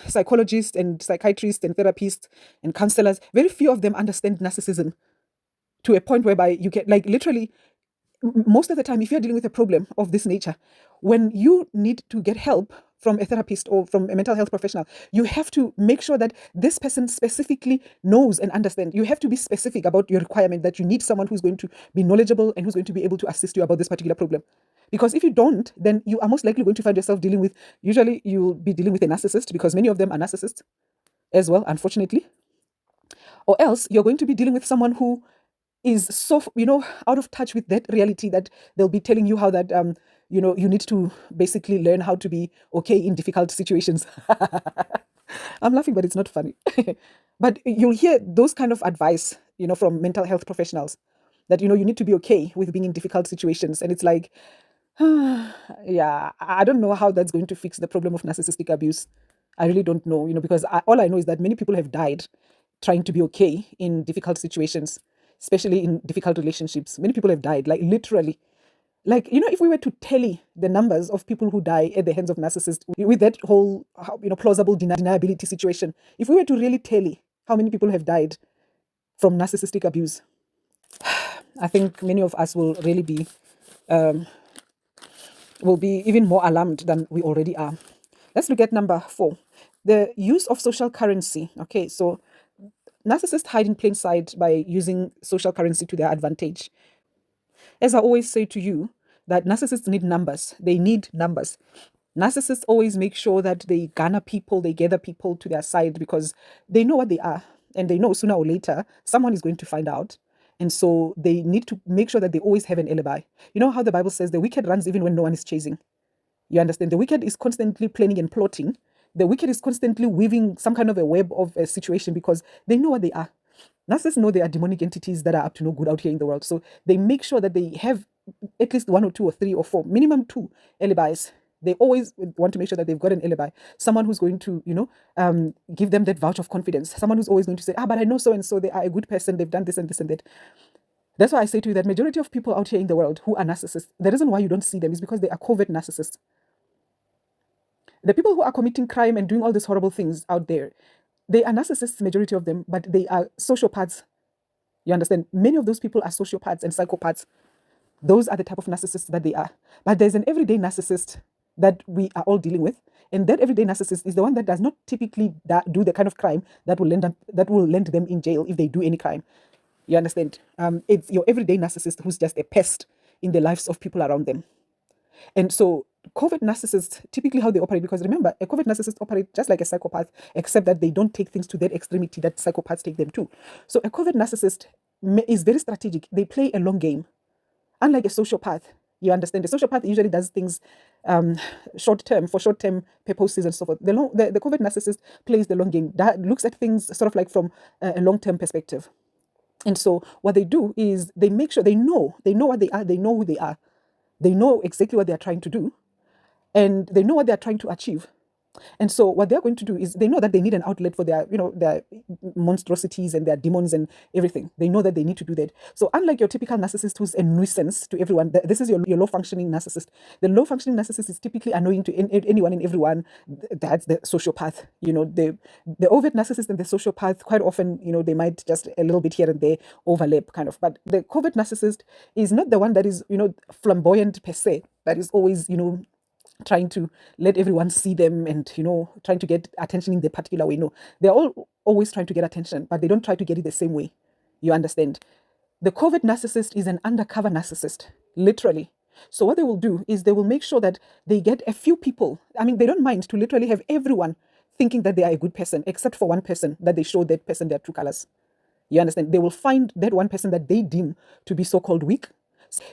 psychologists and psychiatrists and therapists and counselors, very few of them understand narcissism to a point whereby you can, like literally, most of the time, if you're dealing with a problem of this nature, when you need to get help from a therapist or from a mental health professional, you have to make sure that this person specifically knows and understands. You have to be specific about your requirement, that you need someone who's going to be knowledgeable and who's going to be able to assist you about this particular problem. Because if you don't, then you are most likely going to find yourself usually you'll be dealing with a narcissist, because many of them are narcissists as well, unfortunately. Or else you're going to be dealing with someone who is so, out of touch with that reality, that they'll be telling you how that, you need to basically learn how to be okay in difficult situations. I'm laughing, but it's not funny. But you'll hear those kind of advice, from mental health professionals, that, you need to be okay with being in difficult situations. And it's like, yeah, I don't know how that's going to fix the problem of narcissistic abuse. I really don't know, because all I know is that many people have died trying to be okay in difficult situations, especially in difficult relationships. Many people have died, like literally. Like, if we were to tally the numbers of people who die at the hands of narcissists with that whole, plausible deniability situation, if we were to really tally how many people have died from narcissistic abuse, I think many of us will really be will be even more alarmed than we already are. Let's look at number 4, the use of social currency. Okay, so narcissists hide in plain sight by using social currency to their advantage. As I always say to you, that narcissists need numbers. They need numbers. Narcissists always make sure that they garner people, they gather people to their side because they know what they are. And they know sooner or later someone is going to find out. And so they need to make sure that they always have an alibi. You know how the Bible says the wicked runs even when no one is chasing? You understand? The wicked is constantly planning and plotting. The wicked is constantly weaving some kind of a web of a situation because they know what they are. Narcissists know they are demonic entities that are up to no good out here in the world. So they make sure that they have at least 1 or 2 or 3 or 4, minimum 2 alibis. They always want to make sure that they've got an alibi. Someone who's going to, give them that vouch of confidence. Someone who's always going to say, but I know so and so, they are a good person, they've done this and this and that. That's why I say to you that majority of people out here in the world who are narcissists, the reason why you don't see them is because they are covert narcissists. The people who are committing crime and doing all these horrible things out there, they are narcissists, majority of them, but they are sociopaths. You understand? Many of those people are sociopaths and psychopaths. Those are the type of narcissists that they are. But there's an everyday narcissist that we are all dealing with. And that everyday narcissist is the one that does not typically do the kind of crime that will land them in jail if they do any crime. You understand? It's your everyday narcissist who's just a pest in the lives of people around them. And so covert narcissists, typically how they operate, because remember, a covert narcissist operates just like a psychopath, except that they don't take things to that extremity that psychopaths take them to. So a covert narcissist is very strategic. They play a long game. Unlike a sociopath, you understand, the sociopath usually does things short-term, for short-term purposes and so forth. The covert narcissist plays the long game, that looks at things sort of like from a long-term perspective. And so what they do is they make sure they know what they are, they know who they are, they know exactly what they're trying to do, and they know what they're trying to achieve. And so what they're going to do is they know that they need an outlet for their, their monstrosities and their demons and everything. They know that they need to do that. So unlike your typical narcissist who's a nuisance to everyone, this is your low-functioning narcissist. The low-functioning narcissist is typically annoying to anyone and everyone. That's the sociopath. The overt narcissist and the sociopath, quite often, they might just a little bit here and there overlap kind of. But the covert narcissist is not the one that is, flamboyant per se, that is always, trying to let everyone see them and, trying to get attention in the particular way. No, they're all always trying to get attention, but they don't try to get it the same way. You understand? The covert narcissist is an undercover narcissist, literally. So what they will do is they will make sure that they get a few people. I mean, they don't mind to literally have everyone thinking that they are a good person, except for one person, that they show that person their true colors. You understand? They will find that one person that they deem to be so-called weak.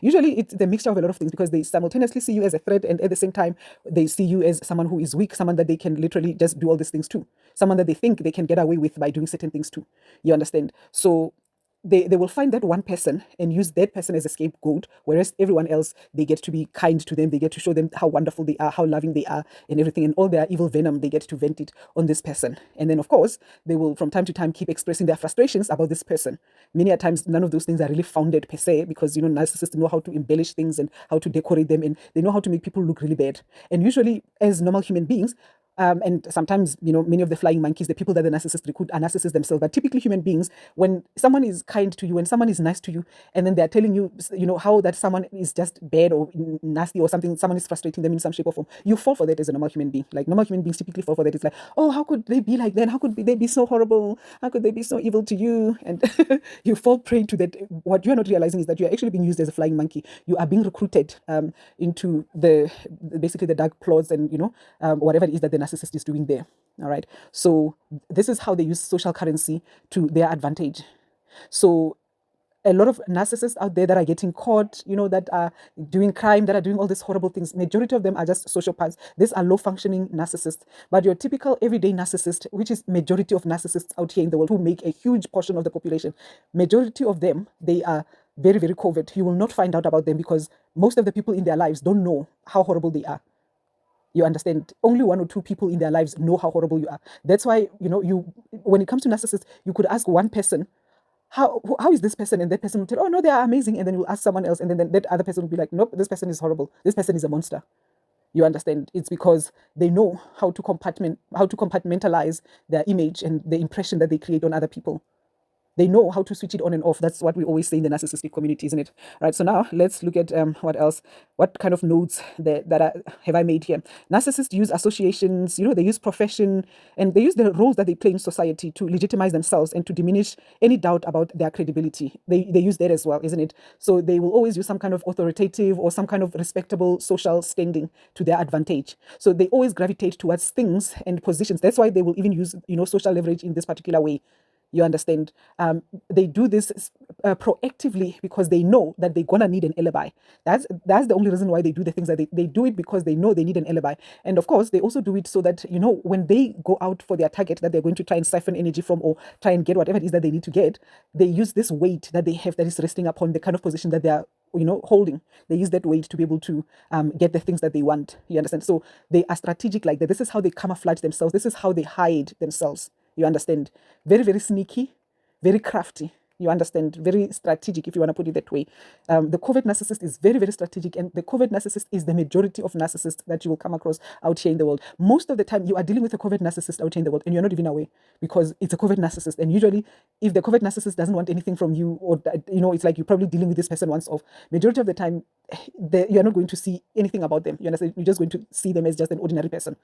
Usually it's the mixture of a lot of things because they simultaneously see you as a threat and at the same time they see you as someone who is weak, someone that they can literally just do all these things to, someone that they think they can get away with by doing certain things to. You understand? So they will find that one person and use that person as a scapegoat, whereas everyone else, they get to be kind to them, they get to show them how wonderful they are, how loving they are and everything, and all their evil venom, they get to vent it on this person. And then of course, they will from time to time keep expressing their frustrations about this person. Many a times, none of those things are really founded per se because, narcissists know how to embellish things and how to decorate them, and they know how to make people look really bad. And usually, as normal human beings, and sometimes, many of the flying monkeys, the people that the narcissists recruit are narcissists themselves. But typically human beings, when someone is kind to you, when someone is nice to you, and then they're telling you, how that someone is just bad or nasty or something, someone is frustrating them in some shape or form, you fall for that as a normal human being. Like normal human beings typically fall for that. It's like, oh, how could they be like that? How could they be so horrible? How could they be so evil to you? And you fall prey to that. What you're not realizing is that you're actually being used as a flying monkey. You are being recruited into basically the dark plots and, whatever it is that the narcissist is doing there. All right. So this is how they use social currency to their advantage. So a lot of narcissists out there that are getting caught, that are doing crime, that are doing all these horrible things, majority of them are just sociopaths. These are low-functioning narcissists. But your typical everyday narcissist, which is majority of narcissists out here in the world who make a huge portion of the population, majority of them, they are very, very covert. You will not find out about them because most of the people in their lives don't know how horrible they are. You understand? Only 1 or 2 people in their lives know how horrible you are. That's why, when it comes to narcissists, you could ask one person, how is this person? And that person will tell, oh, no, they are amazing. And then you'll ask someone else. And then that other person will be like, nope, this person is horrible. This person is a monster. You understand? It's because they know how to compartmentalize their image and the impression that they create on other people. They know how to switch it on and off. That's what we always say in the narcissistic community, isn't it? Right. So now let's look at what else. What kind of notes have I made here? Narcissists use associations. They use profession, and they use the roles that they play in society to legitimize themselves and to diminish any doubt about their credibility. They use that as well, isn't it? So they will always use some kind of authoritative or some kind of respectable social standing to their advantage. So they always gravitate towards things and positions. That's why they will even use social leverage in this particular way. You understand? They do this proactively because they know that they're gonna need an alibi. That's the only reason why they do the things that they do it, because they know they need an alibi. And of course, they also do it so that when they go out for their target that they're going to try and siphon energy from, or try and get whatever it is that they need to get, they use this weight that they have that is resting upon the kind of position that they are holding. They use that weight to be able to get the things that they want. You understand? So they are strategic like that. This is how they camouflage themselves. This is how they hide themselves. You understand? Very, very sneaky, very crafty. You understand? Very strategic, if you want to put it that way. The covert narcissist is very, very strategic, and the covert narcissist is the majority of narcissists that you will come across out here in the world. Most of the time, you are dealing with a covert narcissist out here in the world, and you're not even aware, because it's a covert narcissist. And usually, if the covert narcissist doesn't want anything from you, or it's like you're probably dealing with this person once off. Majority of the time, you're not going to see anything about them. You understand? You're just going to see them as just an ordinary person.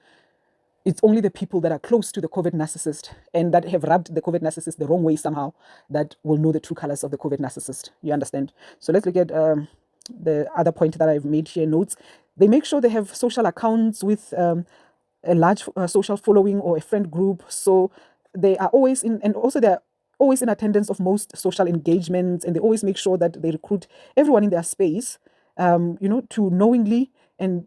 It's only the people that are close to the covert narcissist and that have rubbed the covert narcissist the wrong way somehow that will know the true colors of the covert narcissist. You understand? So let's look at the other point that I've made here, notes. They make sure they have social accounts with a large social following or a friend group. So they are always in, and also they're always in attendance of most social engagements, and they always make sure that they recruit everyone in their space, to knowingly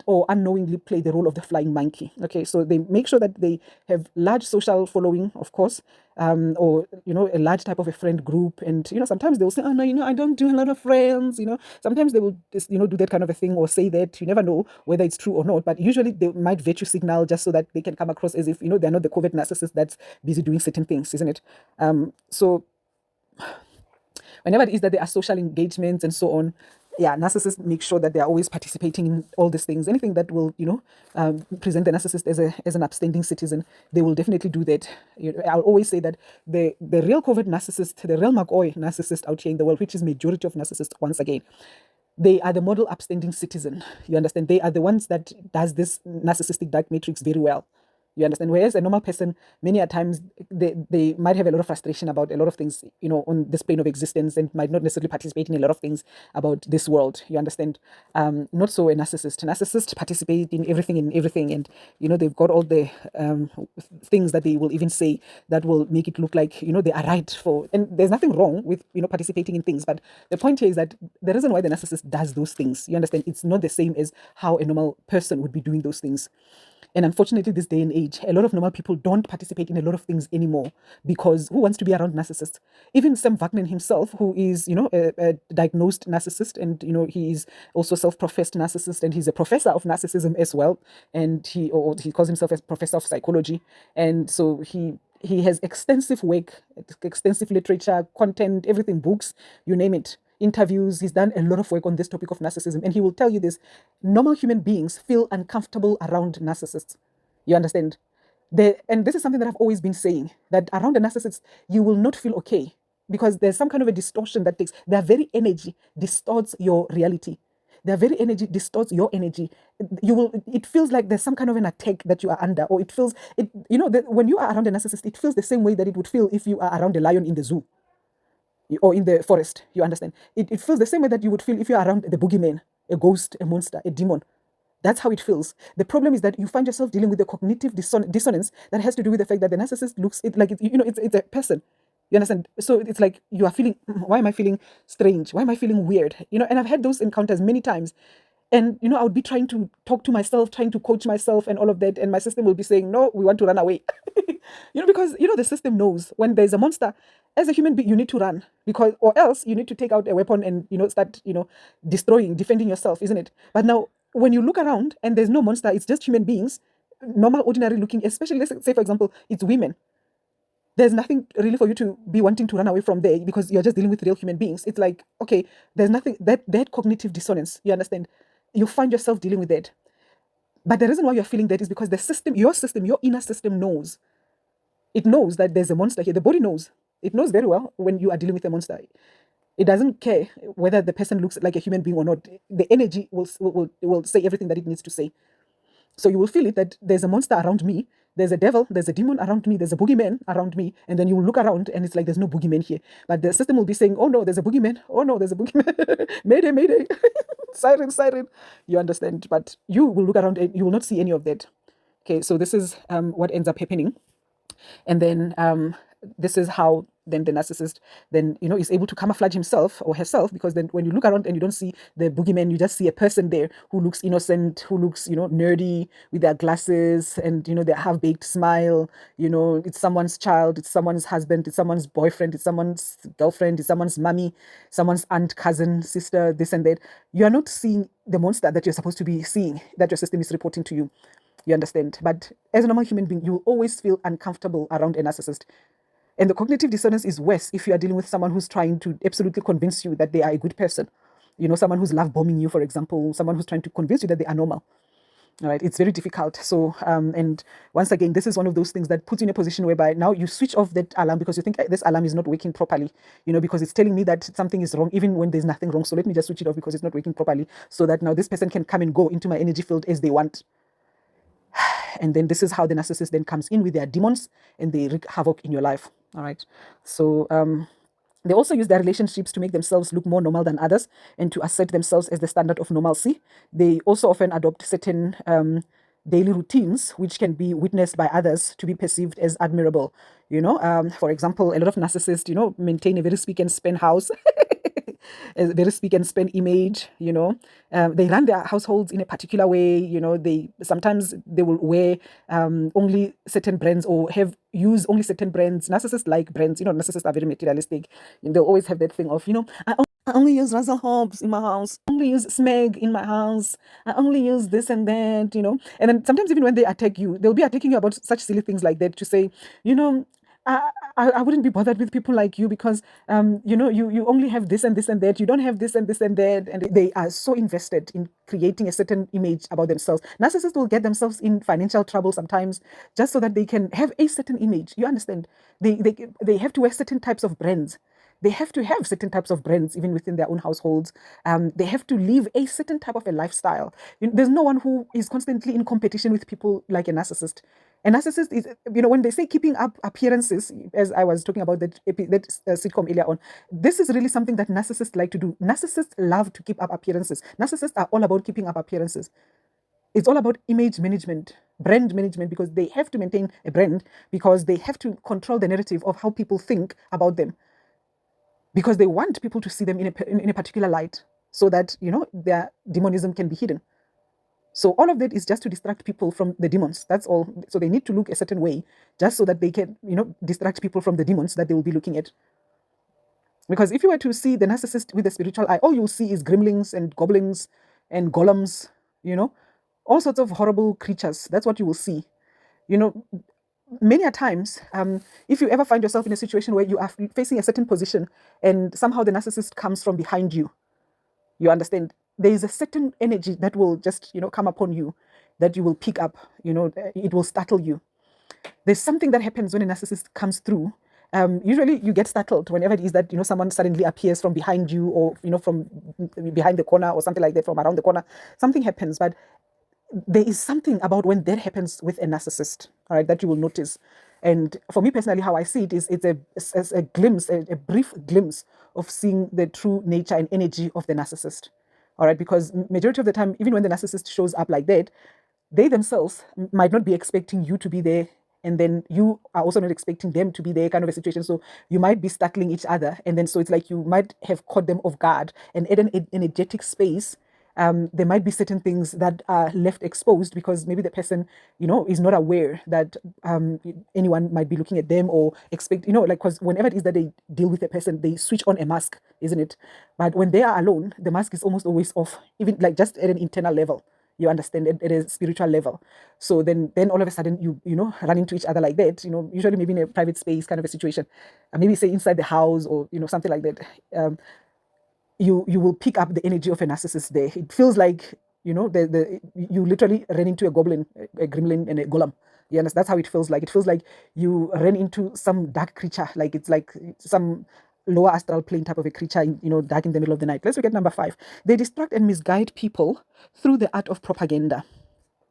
or unknowingly play the role of the flying monkey. Okay, so they make sure that they have large social following, of course, or a large type of a friend group. And sometimes they will say, oh no, I don't do a lot of friends. Sometimes they will just do that kind of a thing, or say that. You never know whether it's true or not, but usually they might virtue signal just so that they can come across as if they're not the covert narcissist that's busy doing certain things, isn't it? So whenever it is that there are social engagements and so on, narcissists make sure that they are always participating in all these things. Anything that will, present the narcissist as an upstanding citizen, they will definitely do that. I'll always say that the real covert narcissist, the real McCoy narcissist out here in the world, which is majority of narcissists, once again, they are the model upstanding citizen. You understand? They are the ones that does this narcissistic dark matrix very well. You understand? Whereas a normal person, many a times, they might have a lot of frustration about a lot of things, on this plane of existence, and might not necessarily participate in a lot of things about this world. You understand? Not so a narcissist. Narcissists participate in everything, and, they've got all the things that they will even say that will make it look like, they are right for, and there's nothing wrong with, participating in things. But the point here is that the reason why the narcissist does those things, you understand, it's not the same as how a normal person would be doing those things. And unfortunately, this day and age, a lot of normal people don't participate in a lot of things anymore, because who wants to be around narcissists? Even Sam Wagner himself, who is, a diagnosed narcissist, and, he is also self-professed narcissist, and he's a professor of narcissism as well. And he calls himself a professor of psychology. And so he has extensive work, extensive literature, content, everything, books, you name it. Interviews. He's done a lot of work on this topic of narcissism, and he will tell you this: normal human beings feel uncomfortable around narcissists. You understand? And this is something that I've always been saying, that around a narcissist you will not feel okay, because there's some kind of a distortion that takes. Their very energy distorts your reality. Their very energy distorts your energy. It feels like there's some kind of an attack that you are under, or it feels when you are around a narcissist, it feels the same way that it would feel if you are around a lion in the zoo or in the forest. You understand? It feels the same way that you would feel if you're around the boogeyman, a ghost, a monster, a demon. That's how it feels. The problem is that you find yourself dealing with the cognitive dissonance that has to do with the fact that the narcissist looks it's a person. You understand? So it's like you are feeling, why am I feeling strange? Why am I feeling weird? And I've had those encounters many times. And, I would be trying to talk to myself, trying to coach myself and all of that. And my system will be saying, no, we want to run away. Because, the system knows when there's a monster, as a human being, you need to run, or else you need to take out a weapon and, start, defending yourself, isn't it? But now, when you look around and there's no monster, it's just human beings, normal, ordinary looking, especially, let's say, for example, it's women. There's nothing really for you to be wanting to run away from there, because you're just dealing with real human beings. It's like, okay, there's nothing, that cognitive dissonance, you understand? You find yourself dealing with that. But the reason why you're feeling that is because the system, your inner system knows. It knows that there's a monster here. The body knows. It knows very well when you are dealing with a monster. It doesn't care whether the person looks like a human being or not. The energy will say everything that it needs to say. So you will feel it that there's a monster around me, there's a devil, there's a demon around me, there's a boogeyman around me, and then you will look around and it's like there's no boogeyman here. But the system will be saying, oh no, there's a boogeyman. Oh no, there's a boogeyman. Mayday, mayday. Siren, siren. You understand? But you will look around and you will not see any of that. Okay, so this is what ends up happening. And then this is how then the narcissist then is able to camouflage himself or herself, because then when you look around and you don't see the boogeyman, you just see a person there who looks innocent, who looks nerdy with their glasses and their half-baked smile. It's someone's child, it's someone's husband, it's someone's boyfriend, it's someone's girlfriend, it's someone's mommy, someone's aunt, cousin, sister, this and that. You are not seeing the monster that you're supposed to be seeing, that your system is reporting to you. You understand? But as a normal human being, you will always feel uncomfortable around a narcissist. And the cognitive dissonance is worse if you are dealing with someone who's trying to absolutely convince you that they are a good person. Someone who's love bombing you, for example, someone who's trying to convince you that they are normal. All right, it's very difficult. So, and once again, this is one of those things that puts you in a position whereby now you switch off that alarm because you think this alarm is not working properly, because it's telling me that something is wrong, even when there's nothing wrong. So let me just switch it off because it's not working properly, so that now this person can come and go into my energy field as they want. And then this is how the narcissist then comes in with their demons and they wreak havoc in your life. All right. So they also use their relationships to make themselves look more normal than others and to assert themselves as the standard of normalcy. They also often adopt certain daily routines which can be witnessed by others to be perceived as admirable. For example, a lot of narcissists, maintain a very speak and span house. A very speak and span image. They run their households in a particular way. They sometimes they will wear only certain brands or use only certain brands. Narcissists like brands. Narcissists are very materialistic. They'll always have that thing of I only use Russell Hobbs in my house. I only use Smeg in my house. I only use this and that. And then sometimes even when they attack you, they'll be attacking you about such silly things like that to say, I wouldn't be bothered with people like you because, you only have this and this and that. You don't have this and this and that. And they are so invested in creating a certain image about themselves. Narcissists will get themselves in financial trouble sometimes just so that they can have a certain image. You understand? They have to wear certain types of brands. They have to have certain types of brands even within their own households. They have to live a certain type of a lifestyle. There's no one who is constantly in competition with people like a narcissist. A narcissist is, when they say keeping up appearances, as I was talking about that sitcom earlier on, this is really something that narcissists like to do. Narcissists love to keep up appearances. Narcissists are all about keeping up appearances. It's all about image management, brand management, because they have to maintain a brand, because they have to control the narrative of how people think about them, because they want people to see them in a particular light so that, their demonism can be hidden. So all of that is just to distract people from the demons. That's all. So they need to look a certain way just so that they can, distract people from the demons that they will be looking at. Because if you were to see the narcissist with the spiritual eye, all you'll see is gremlins and goblins and golems, all sorts of horrible creatures. That's what you will see. Many a times, if you ever find yourself in a situation where you are facing a certain position and somehow the narcissist comes from behind you, you understand, there is a certain energy that will just, come upon you, that you will pick up, it will startle you. There's something that happens when a narcissist comes through. Usually you get startled whenever it is that, someone suddenly appears from behind you or, from behind the corner or something like that, from around the corner. Something happens, but there is something about when that happens with a narcissist, all right, that you will notice. And for me personally, how I see it is it's a glimpse, a brief glimpse of seeing the true nature and energy of the narcissist. All right, because majority of the time, even when the narcissist shows up like that, they themselves might not be expecting you to be there, and then you are also not expecting them to be there, kind of a situation. So you might be startling each other, and then so it's like you might have caught them off guard, and at an energetic space, there might be certain things that are left exposed because maybe the person, is not aware that anyone might be looking at them or expect, because whenever it is that they deal with a person, they switch on a mask, isn't it? But when they are alone, the mask is almost always off, even like just at an internal level. You understand, at a spiritual level. So then all of a sudden you run into each other like that, usually maybe in a private space kind of a situation, maybe say inside the house or, something like that. You will pick up the energy of a narcissist there. It feels like, you literally ran into a goblin, a gremlin, and a golem. You understand? That's how it feels like. It feels like you ran into some dark creature, like it's like some lower astral plane type of a creature, dark in the middle of the night. Let's look at number 5. They distract and misguide people through the art of propaganda.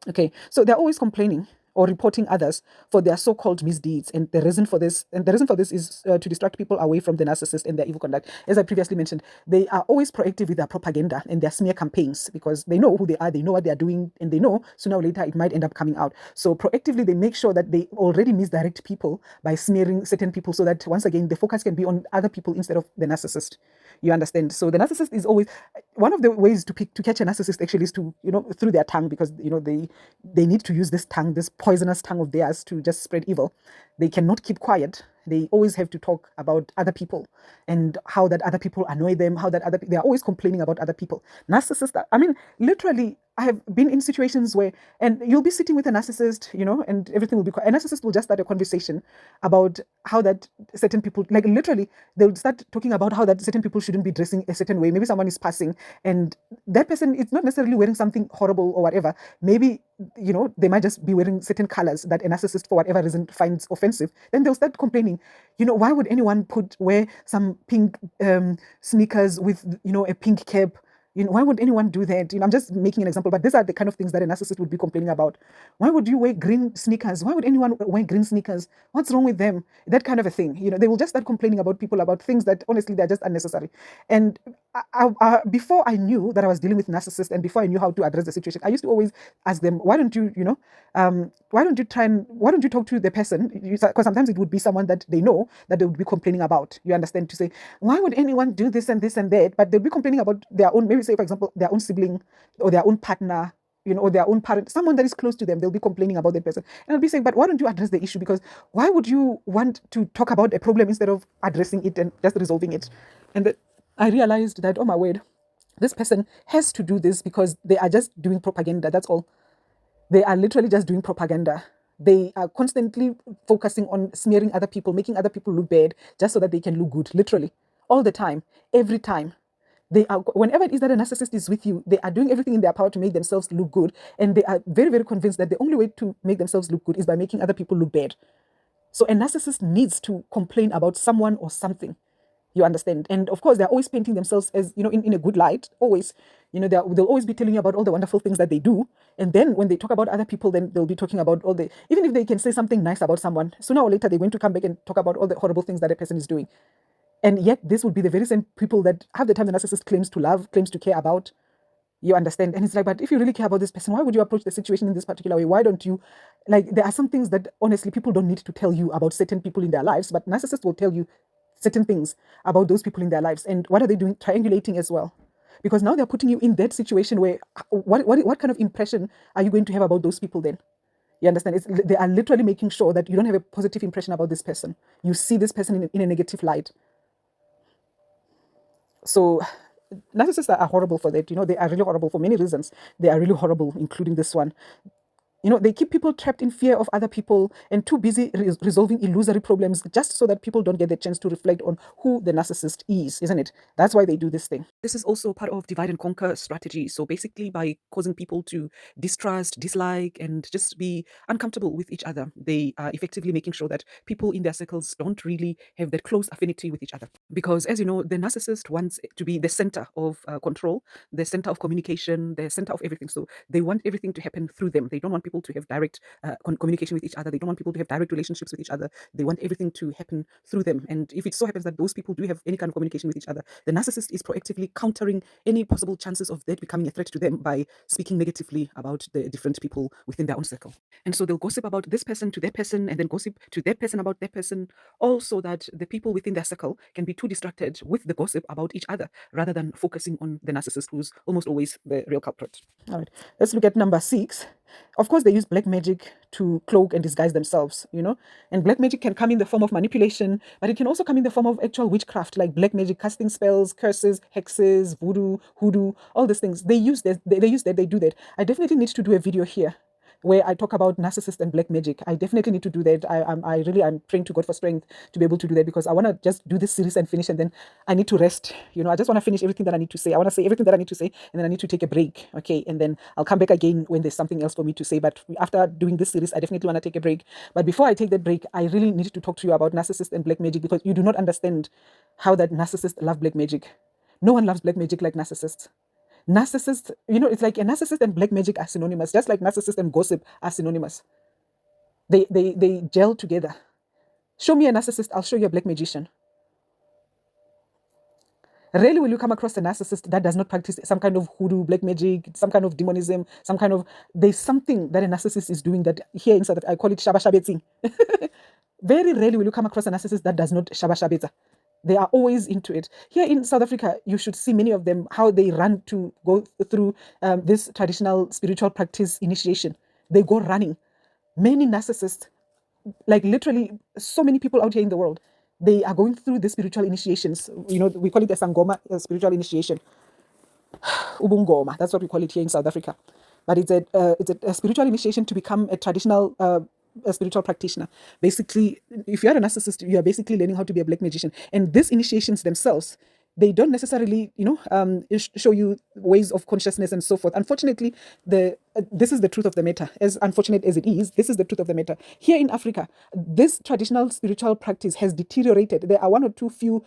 Okay, so they're always complaining or reporting others for their so-called misdeeds, and the reason for this is to distract people away from the narcissist and their evil conduct. As I previously mentioned, they are always proactive with their propaganda and their smear campaigns because they know who they are, they know what they are doing, and they know sooner or later it might end up coming out. So proactively, they make sure that they already misdirect people by smearing certain people, so that once again the focus can be on other people instead of the narcissist. You understand? So the narcissist is always one of the ways to catch a narcissist actually is to through their tongue, because they need to use this tongue, this poisonous tongue of theirs, to just spread evil. They cannot keep quiet. They always have to talk about other people and how that other people annoy them, how that they are always complaining about other people. Narcissists, I mean, literally, I have been in situations where, and you'll be sitting with a narcissist, and everything will be quiet. A narcissist will just start a conversation about how that certain people, like literally, they'll start talking about how that certain people shouldn't be dressing a certain way. Maybe someone is passing, and that person is not necessarily wearing something horrible or whatever. Maybe they might just be wearing certain colors that a narcissist for whatever reason finds offensive. Then they'll start complaining, why would anyone wear some pink sneakers with a pink cap? Why would anyone do that? I'm just making an example, but these are the kind of things that a narcissist would be complaining about. Why would you wear green sneakers? Why would anyone wear green sneakers? What's wrong with them? That kind of a thing. They will just start complaining about people, about things that honestly they're just unnecessary. And before I knew that I was dealing with narcissists, and before I knew how to address the situation, I used to always ask them, why don't you talk to the person? Because sometimes it would be someone that they know that they would be complaining about. You understand? To say, why would anyone do this and this and that? But they'll be complaining about their own, maybe say, for example, their own sibling or their own partner, or their own parent, someone that is close to them. They'll be complaining about that person. And I'll be saying, but why don't you address the issue? Because why would you want to talk about a problem instead of addressing it and just resolving it? And I realized that, oh my word, this person has to do this because they are just doing propaganda. That's all. They are literally just doing propaganda. They are constantly focusing on smearing other people, making other people look bad, just so that they can look good. Literally, all the time, every time. They are, whenever it is that a narcissist is with you, they are doing everything in their power to make themselves look good, and they are very, very convinced that the only way to make themselves look good is by making other people look bad. So a narcissist needs to complain about someone or something. You understand? And of course, they're always painting themselves as, in a good light, always. They'll always be telling you about all the wonderful things that they do. And then when they talk about other people, then they'll be talking about even if they can say something nice about someone, sooner or later, they're going to come back and talk about all the horrible things that a person is doing. And yet, this would be the very same people that half the time the narcissist claims to love, claims to care about. You understand? And it's like, but if you really care about this person, why would you approach the situation in this particular way? Why don't you, there are some things that honestly people don't need to tell you about certain people in their lives, but narcissists will tell you certain things about those people in their lives. And what are they doing? Triangulating as well. Because now they're putting you in that situation where what kind of impression are you going to have about those people then? You understand? They are literally making sure that you don't have a positive impression about this person. You see this person in a negative light. So narcissists are horrible for that. They are really horrible for many reasons. They are really horrible, including this one. They keep people trapped in fear of other people and too busy resolving illusory problems just so that people don't get the chance to reflect on who the narcissist is, isn't it? That's why they do this thing. This is also part of divide and conquer strategy. So basically, by causing people to distrust, dislike, and just be uncomfortable with each other, they are effectively making sure that people in their circles don't really have that close affinity with each other. Because as you know, the narcissist wants to be the center of control, the center of communication, the center of everything. So they want everything to happen through them. They don't want people to have direct communication with each other. They don't want people to have direct relationships with each other. They want everything to happen through them. And if it so happens that those people do have any kind of communication with each other, the narcissist is proactively countering any possible chances of that becoming a threat to them by speaking negatively about the different people within their own circle. And so they'll gossip about this person to that person, and then gossip to that person about that person, all so that the people within their circle can be too distracted with the gossip about each other rather than focusing on the narcissist, who's almost always the real culprit. All right, let's look at number 6. Of course, they use black magic to cloak and disguise themselves, and black magic can come in the form of manipulation, but it can also come in the form of actual witchcraft, like black magic, casting spells, curses, hexes, voodoo, hoodoo, all these things. They use that, they do that. I definitely need to do a video here where I talk about narcissist and black magic. I definitely need to do that. I'm praying to God for strength to be able to do that, because I want to just do this series and finish, and then I need to rest. I just want to finish everything that I need to say. I want to say everything that I need to say, and then I need to take a break. Okay, and then I'll come back again when there's something else for me to say. But after doing this series, I definitely want to take a break. But before I take that break, I really need to talk to you about narcissist and black magic, because you do not understand how that narcissists love black magic. No one loves black magic like narcissists. Narcissist, it's like a narcissist and black magic are synonymous, just like narcissist and gossip are synonymous. They gel together. Show me a narcissist, I'll show you a black magician. Rarely will you come across a narcissist that does not practice some kind of hoodoo, black magic, some kind of demonism, there's something that a narcissist is doing that here in South Africa, I call it shaba shabetsing. Very rarely will you come across a narcissist that does not shaba shabetsa. They are always into it. Here in South Africa, you should see many of them, how they run to go through this traditional spiritual practice initiation. They go running. Many narcissists, like literally so many people out here in the world, they are going through the spiritual initiations. We call it a sangoma, a spiritual initiation. Ubungoma, that's what we call it here in South Africa. But it's a spiritual initiation to become a traditional a spiritual practitioner. Basically, if you are a narcissist, you are basically learning how to be a black magician. And these initiations themselves, they don't necessarily, show you ways of consciousness and so forth. Unfortunately, this is the truth of the matter. As unfortunate as it is, this is the truth of the matter. Here in Africa, this traditional spiritual practice has deteriorated. There are one or two few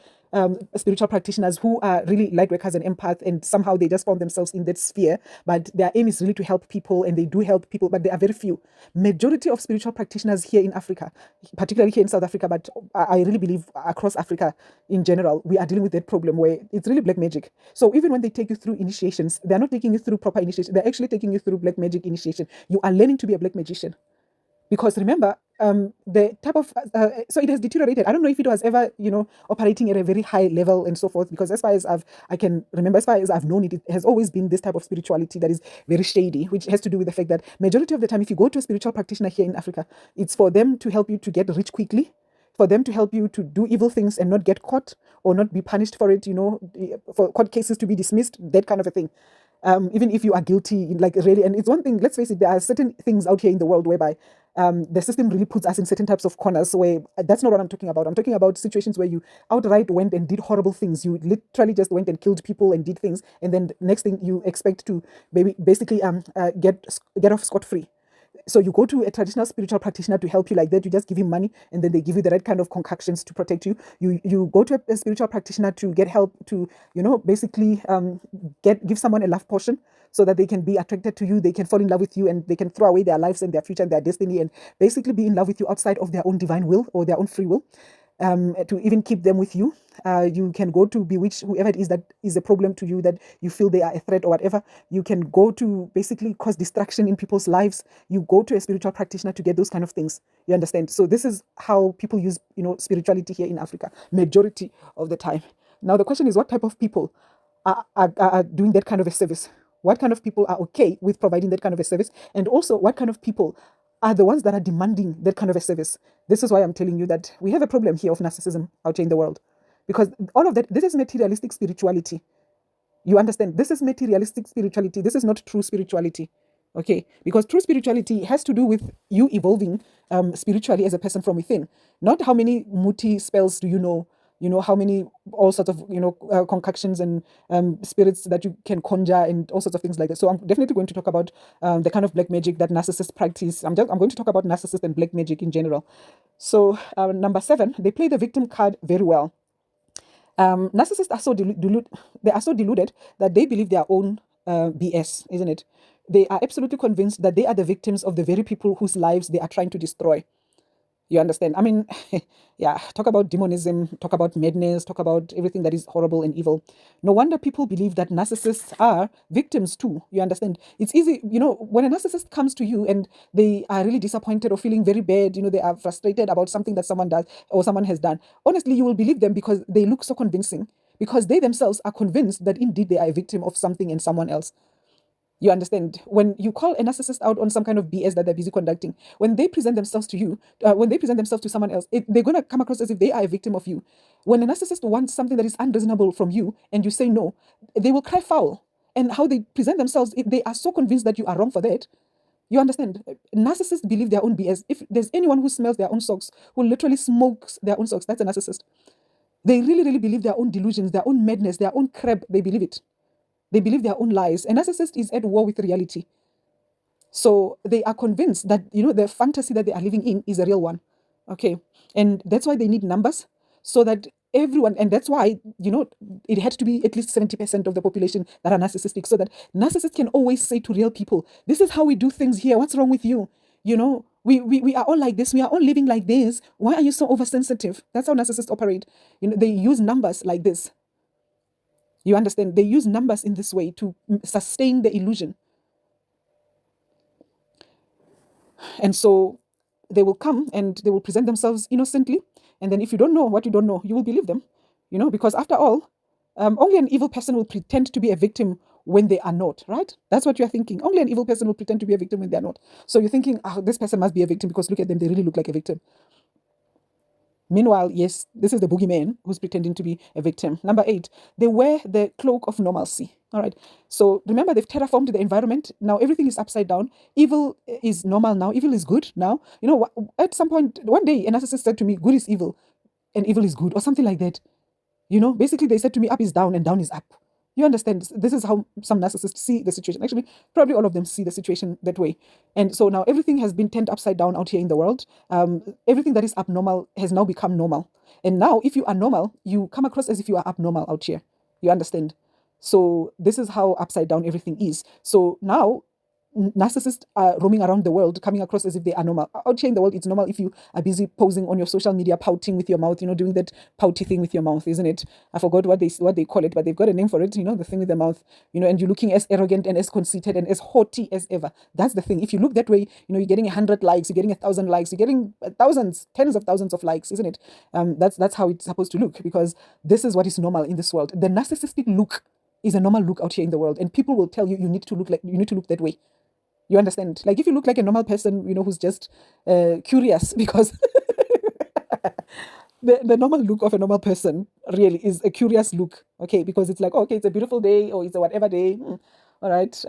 spiritual practitioners who are really light workers and empath, and somehow they just found themselves in that sphere. But their aim is really to help people, and they do help people, but they are very few. Majority of spiritual practitioners here in Africa, particularly here in South Africa, but I really believe across Africa in general, we are dealing with that problem where it's really black magic. So even when they take you through initiations, they're not taking you through proper initiation. They're actually taking you through black magic initiation. You are learning to be a black magician. Because remember, the type of so it has deteriorated. I don't know if it was ever, operating at a very high level and so forth. Because as far as I can remember, as far as I've known it, it has always been this type of spirituality that is very shady, which has to do with the fact that majority of the time, if you go to a spiritual practitioner here in Africa, it's for them to help you to get rich quickly, for them to help you to do evil things and not get caught or not be punished for it. For court cases to be dismissed, that kind of a thing. Even if you are guilty, like really, and it's one thing, let's face it, there are certain things out here in the world whereby the system really puts us in certain types of corners where that's not what I'm talking about. I'm talking about situations where you outright went and did horrible things. You literally just went and killed people and did things, and then the next thing you expect to basically get off scot-free. So you go to a traditional spiritual practitioner to help you like that. You just give him money, and then they give you the right kind of concoctions to protect you. You go to a spiritual practitioner to get help to, basically give someone a love potion so that they can be attracted to you, they can fall in love with you, and they can throw away their lives and their future and their destiny, and basically be in love with you outside of their own divine will or their own free will. To even keep them with you. You can go to bewitch whoever it is that is a problem to you, that you feel they are a threat or whatever. You can go to basically cause distraction in people's lives. You go to a spiritual practitioner to get those kind of things. You understand? So this is how people use, spirituality here in Africa, majority of the time. Now the question is, what type of people are doing that kind of a service? What kind of people are okay with providing that kind of a service? And also, what kind of people are the ones that are demanding that kind of a service? This is why I'm telling you that we have a problem here of narcissism out here in the world. Because all of that, this is materialistic spirituality. You understand? This is materialistic spirituality. This is not true spirituality. Okay? Because true spirituality has to do with you evolving spiritually as a person from within. Not how many muti spells do you know, how many all sorts of concoctions and spirits that you can conjure and all sorts of things like that. So I'm definitely going to talk about the kind of black magic that narcissists practice. I'm going to talk about narcissist and black magic in general. So number 7, they play the victim card very well. Narcissists are so deluded that they believe their own BS, isn't it? They are absolutely convinced that they are the victims of the very people whose lives they are trying to destroy. You understand? I mean, yeah, talk about demonism, talk about madness, talk about everything that is horrible and evil. No wonder people believe that narcissists are victims too. You understand? It's easy, when a narcissist comes to you and they are really disappointed or feeling very bad, they are frustrated about something that someone does or someone has done. Honestly, you will believe them because they look so convincing, because they themselves are convinced that indeed they are a victim of something and someone else. You understand? When you call a narcissist out on some kind of BS that they're busy conducting, when they present themselves to you, when they present themselves to someone else, they're going to come across as if they are a victim of you. When a narcissist wants something that is unreasonable from you and you say no, they will cry foul. And how they present themselves, they are so convinced that you are wrong for that. You understand? Narcissists believe their own BS. If there's anyone who smells their own socks, who literally smokes their own socks, that's a narcissist. They really, really believe their own delusions, their own madness, their own crap. They believe it. They believe their own lies. A narcissist is at war with reality. So they are convinced that, the fantasy that they are living in is a real one. Okay. And that's why they need numbers, so that everyone, and that's why, it had to be at least 70% of the population that are narcissistic, so that narcissists can always say to real people, this is how we do things here. What's wrong with you? We are all like this. We are all living like this. Why are you so oversensitive? That's how narcissists operate. They use numbers like this. You understand? They use numbers in this way to sustain the illusion. And so they will come and they will present themselves innocently. And then if you don't know what you don't know, you will believe them, because after all, only an evil person will pretend to be a victim when they are not, right? That's what you're thinking. Only an evil person will pretend to be a victim when they're not. So you're thinking, this person must be a victim because look at them, they really look like a victim. Meanwhile, yes, this is the boogeyman who's pretending to be a victim. Number 8, they wear the cloak of normalcy. All right. So remember, they've terraformed the environment. Now everything is upside down. Evil is normal now. Evil is good now. At some point, one day, a narcissist said to me, good is evil and evil is good, or something like that. Basically, they said to me, up is down and down is up. You understand? This is how some narcissists see the situation. Actually, probably all of them see the situation that way. And so now everything has been turned upside down out here in the world. Everything that is abnormal has now become normal. And now, if you are normal, you come across as if you are abnormal out here. You understand? So this is how upside down everything is. So now, narcissists are roaming around the world, coming across as if they are normal. Out here in the world, it's normal if you are busy posing on your social media, pouting with your mouth, doing that pouty thing with your mouth, isn't it? I forgot what they call it, but they've got a name for it, the thing with the mouth, and you're looking as arrogant and as conceited and as haughty as ever. That's the thing. If you look that way, you're getting 100 likes, you're getting 1,000 likes, you're getting thousands, tens of thousands of likes, isn't it? That's how it's supposed to look, because this is what is normal in this world. The narcissistic look is a normal look out here in the world, and people will tell you you need to look that way. You understand? Like if you look like a normal person, who's just curious, because the normal look of a normal person really is a curious look, okay? Because it's like, okay, it's a beautiful day, or it's a whatever day. All right.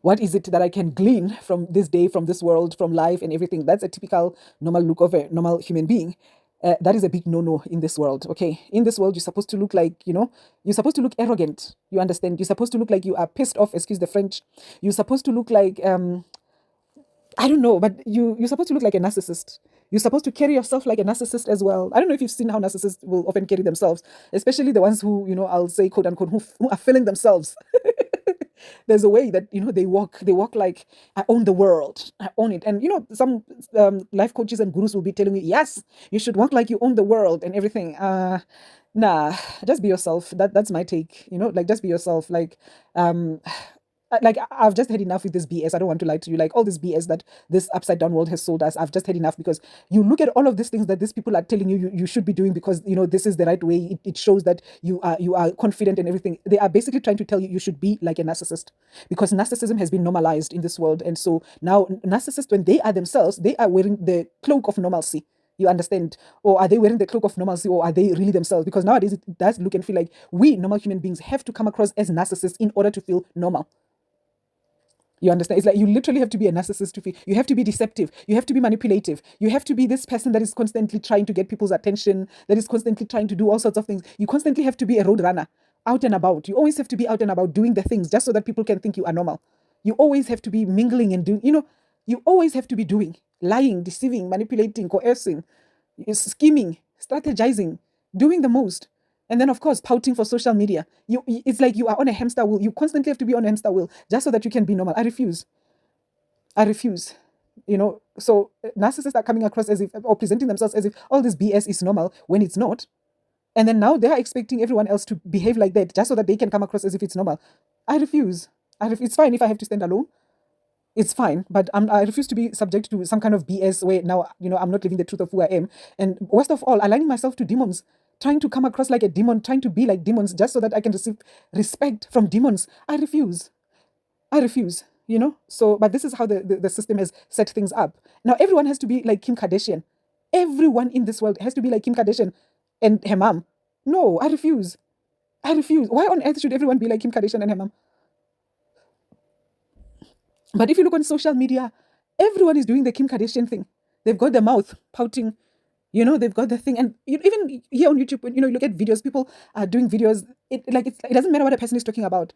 What is it that I can glean from this day, from this world, from life and everything? That's a typical normal look of a normal human being. That is a big no-no in this world, okay? In this world, you're supposed to look like, you're supposed to look arrogant. You understand? You're supposed to look like you are pissed off, excuse the French. You're supposed to look like, I don't know, but you're supposed to look like a narcissist. You're supposed to carry yourself like a narcissist as well. I don't know if you've seen how narcissists will often carry themselves, especially the ones who, I'll say, quote unquote, who are feeling themselves. There's a way that they walk like, I own the world, I own it. And some life coaches and gurus will be telling you, yes, you should walk like you own the world and everything. Nah, just be yourself. That's my take. Like, just be yourself. Like I've just had enough with this BS. I don't want to lie to you. Like all this BS that this upside down world has sold us, I've just had enough, because you look at all of these things that these people are telling you should be doing, because this is the right way. It shows that you are confident and everything. They are basically trying to tell you should be like a narcissist, because narcissism has been normalized in this world. And so now narcissists, when they are themselves, they are wearing the cloak of normalcy. You understand? Or are they wearing the cloak of normalcy, or are they really themselves? Because nowadays it does look and feel like we normal human beings have to come across as narcissists in order to feel normal. You understand? It's like you literally have to be a narcissist to feel. You have to be deceptive. You have to be manipulative. You have to be this person that is constantly trying to get people's attention, that is constantly trying to do all sorts of things. You constantly have to be a road runner, out and about. You always have to be out and about doing the things just so that people can think you are normal. You always have to be mingling and doing, you always have to be doing, lying, deceiving, manipulating, coercing, scheming, strategizing, doing the most. And then, of course, pouting for social media. It's like you are on a hamster wheel. You constantly have to be on a hamster wheel just so that you can be normal. I refuse. So narcissists are coming across as if, or presenting themselves as if all this BS is normal when it's not. And then now they are expecting everyone else to behave like that just so that they can come across as if it's normal. I refuse. It's fine if I have to stand alone. It's fine, but I refuse to be subject to some kind of BS where now, I'm not living the truth of who I am. And worst of all, aligning myself to demons, trying to come across like a demon, trying to be like demons just so that I can receive respect from demons. I refuse. So, but this is how the system has set things up. Now, everyone has to be like Kim Kardashian. Everyone in this world has to be like Kim Kardashian and her mom. No, I refuse. Why on earth should everyone be like Kim Kardashian and her mom? But if you look on social media, everyone is doing the Kim Kardashian thing. They've got the mouth pouting, they've got the thing. And even here on YouTube, when, you look at videos, people are doing videos. It doesn't matter what a person is talking about.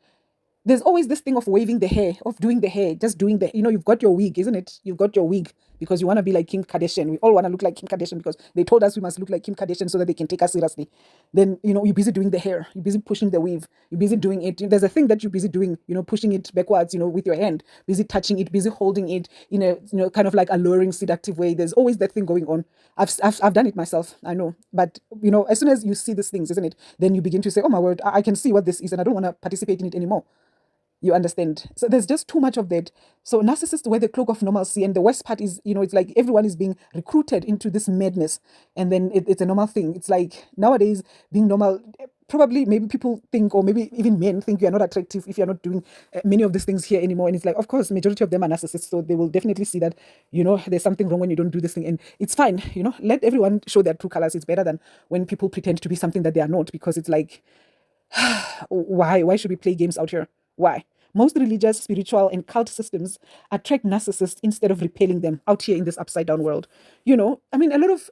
There's always this thing of waving the hair, of doing the hair, just doing you've got your wig, isn't it? You've got your wig because you want to be like Kim Kardashian. We all want to look like Kim Kardashian because they told us we must look like Kim Kardashian so that they can take us seriously. Then, you're busy doing the hair, you're busy pushing the weave, you're busy doing it. There's a thing that you're busy doing, pushing it backwards, with your hand, busy touching it, busy holding it in a, kind of like alluring, seductive way. There's always that thing going on. I've done it myself, I know. But, as soon as you see these things, isn't it? Then you begin to say, oh my word, I can see what this is and I don't want to participate in it anymore. You understand? So there's just too much of that. So narcissists wear the cloak of normalcy, and the worst part is, it's like everyone is being recruited into this madness, and then it's a normal thing. It's like nowadays being normal. Probably, maybe people think, or maybe even men think you are not attractive if you're not doing many of these things here anymore. And it's like, of course, majority of them are narcissists, so they will definitely see that, there's something wrong when you don't do this thing, and it's fine. Let everyone show their true colors. It's better than when people pretend to be something that they are not, because it's like, why should we play games out here? Why? Most religious, spiritual, and cult systems attract narcissists instead of repelling them out here in this upside down world. I mean, a lot of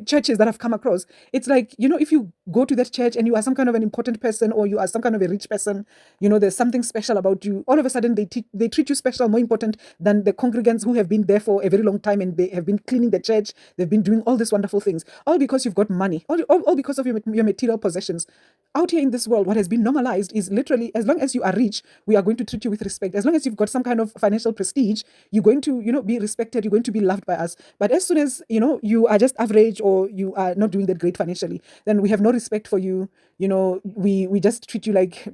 churches that I've come across, it's like, if you go to that church and you are some kind of an important person, or you are some kind of a rich person, there's something special about you. All of a sudden, they treat you special, more important than the congregants who have been there for a very long time, and they have been cleaning the church. They've been doing all these wonderful things, all because you've got money, all because of your material possessions. Out here in this world, what has been normalized is literally, as long as you are rich, we are going to treat you with respect. As long as you've got some kind of financial prestige, you're going to, be respected. You're going to be loved by us. But as soon as, you are just average, or you are not doing that great financially, then we have no respect for you. We just treat you like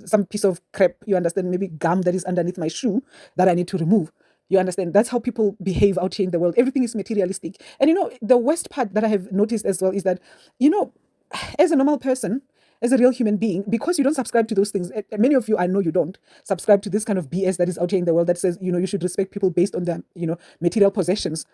some piece of crap. You understand? Maybe gum that is underneath my shoe that I need to remove. You understand? That's how people behave out here in the world. Everything is materialistic. And, the worst part that I have noticed as well is that, as a normal person, as a real human being, because you don't subscribe to those things, many of you, I know you don't subscribe to this kind of BS that is out here in the world that says, you should respect people based on their, material possessions.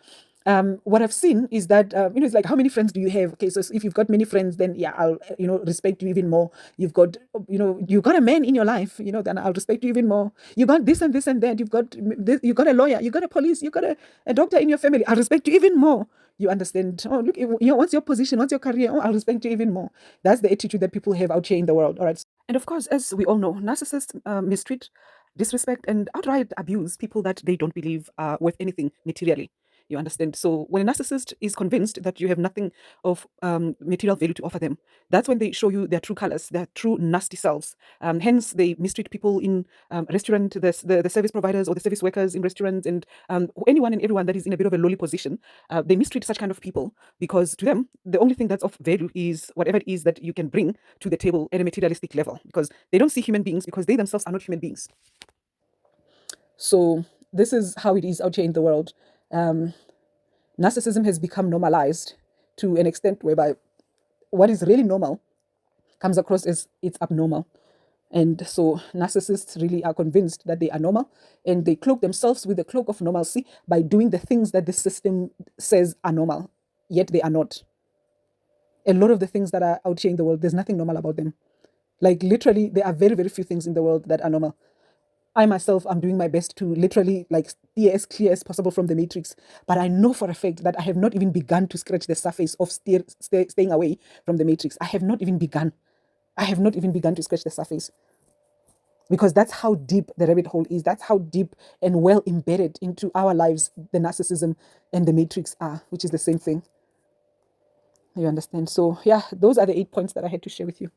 What I've seen is that, it's like, how many friends do you have? Okay, so if you've got many friends, then yeah, I'll, respect you even more. You've got, you got a man in your life, then I'll respect you even more. You got this and this and that. You've got this, you got a lawyer, you got a police, you got a doctor in your family. I'll respect you even more. You understand? Oh, look, what's your position? What's your career? Oh, I'll respect you even more. That's the attitude that people have out here in the world. All right. And of course, as we all know, narcissists mistreat, disrespect, and outright abuse people that they don't believe are worth anything materially. You understand? So when a narcissist is convinced that you have nothing of material value to offer them, that's when they show you their true colors, their true nasty selves. Hence, they mistreat people in restaurant, the service providers or the service workers in restaurants, and anyone and everyone that is in a bit of a lowly position. They mistreat such kind of people because to them, the only thing that's of value is whatever it is that you can bring to the table at a materialistic level, because they don't see human beings, because they themselves are not human beings. So this is how it is out here in the world. Narcissism has become normalized to an extent whereby what is really normal comes across as it's abnormal. And so narcissists really are convinced that they are normal, and they cloak themselves with the cloak of normalcy by doing the things that the system says are normal, yet they are not. A lot of the things that are out here in the world, there's nothing normal about them. Like literally, there are very, very few things in the world that are normal. I myself am doing my best to literally like steer as clear as possible from the matrix. But I know for a fact that I have not even begun to scratch the surface of staying away from the matrix. I have not even begun. I have not even begun to scratch the surface. Because that's how deep the rabbit hole is. That's how deep and well embedded into our lives the narcissism and the matrix are, which is the same thing. You understand? So yeah, those are the 8 points that I had to share with you.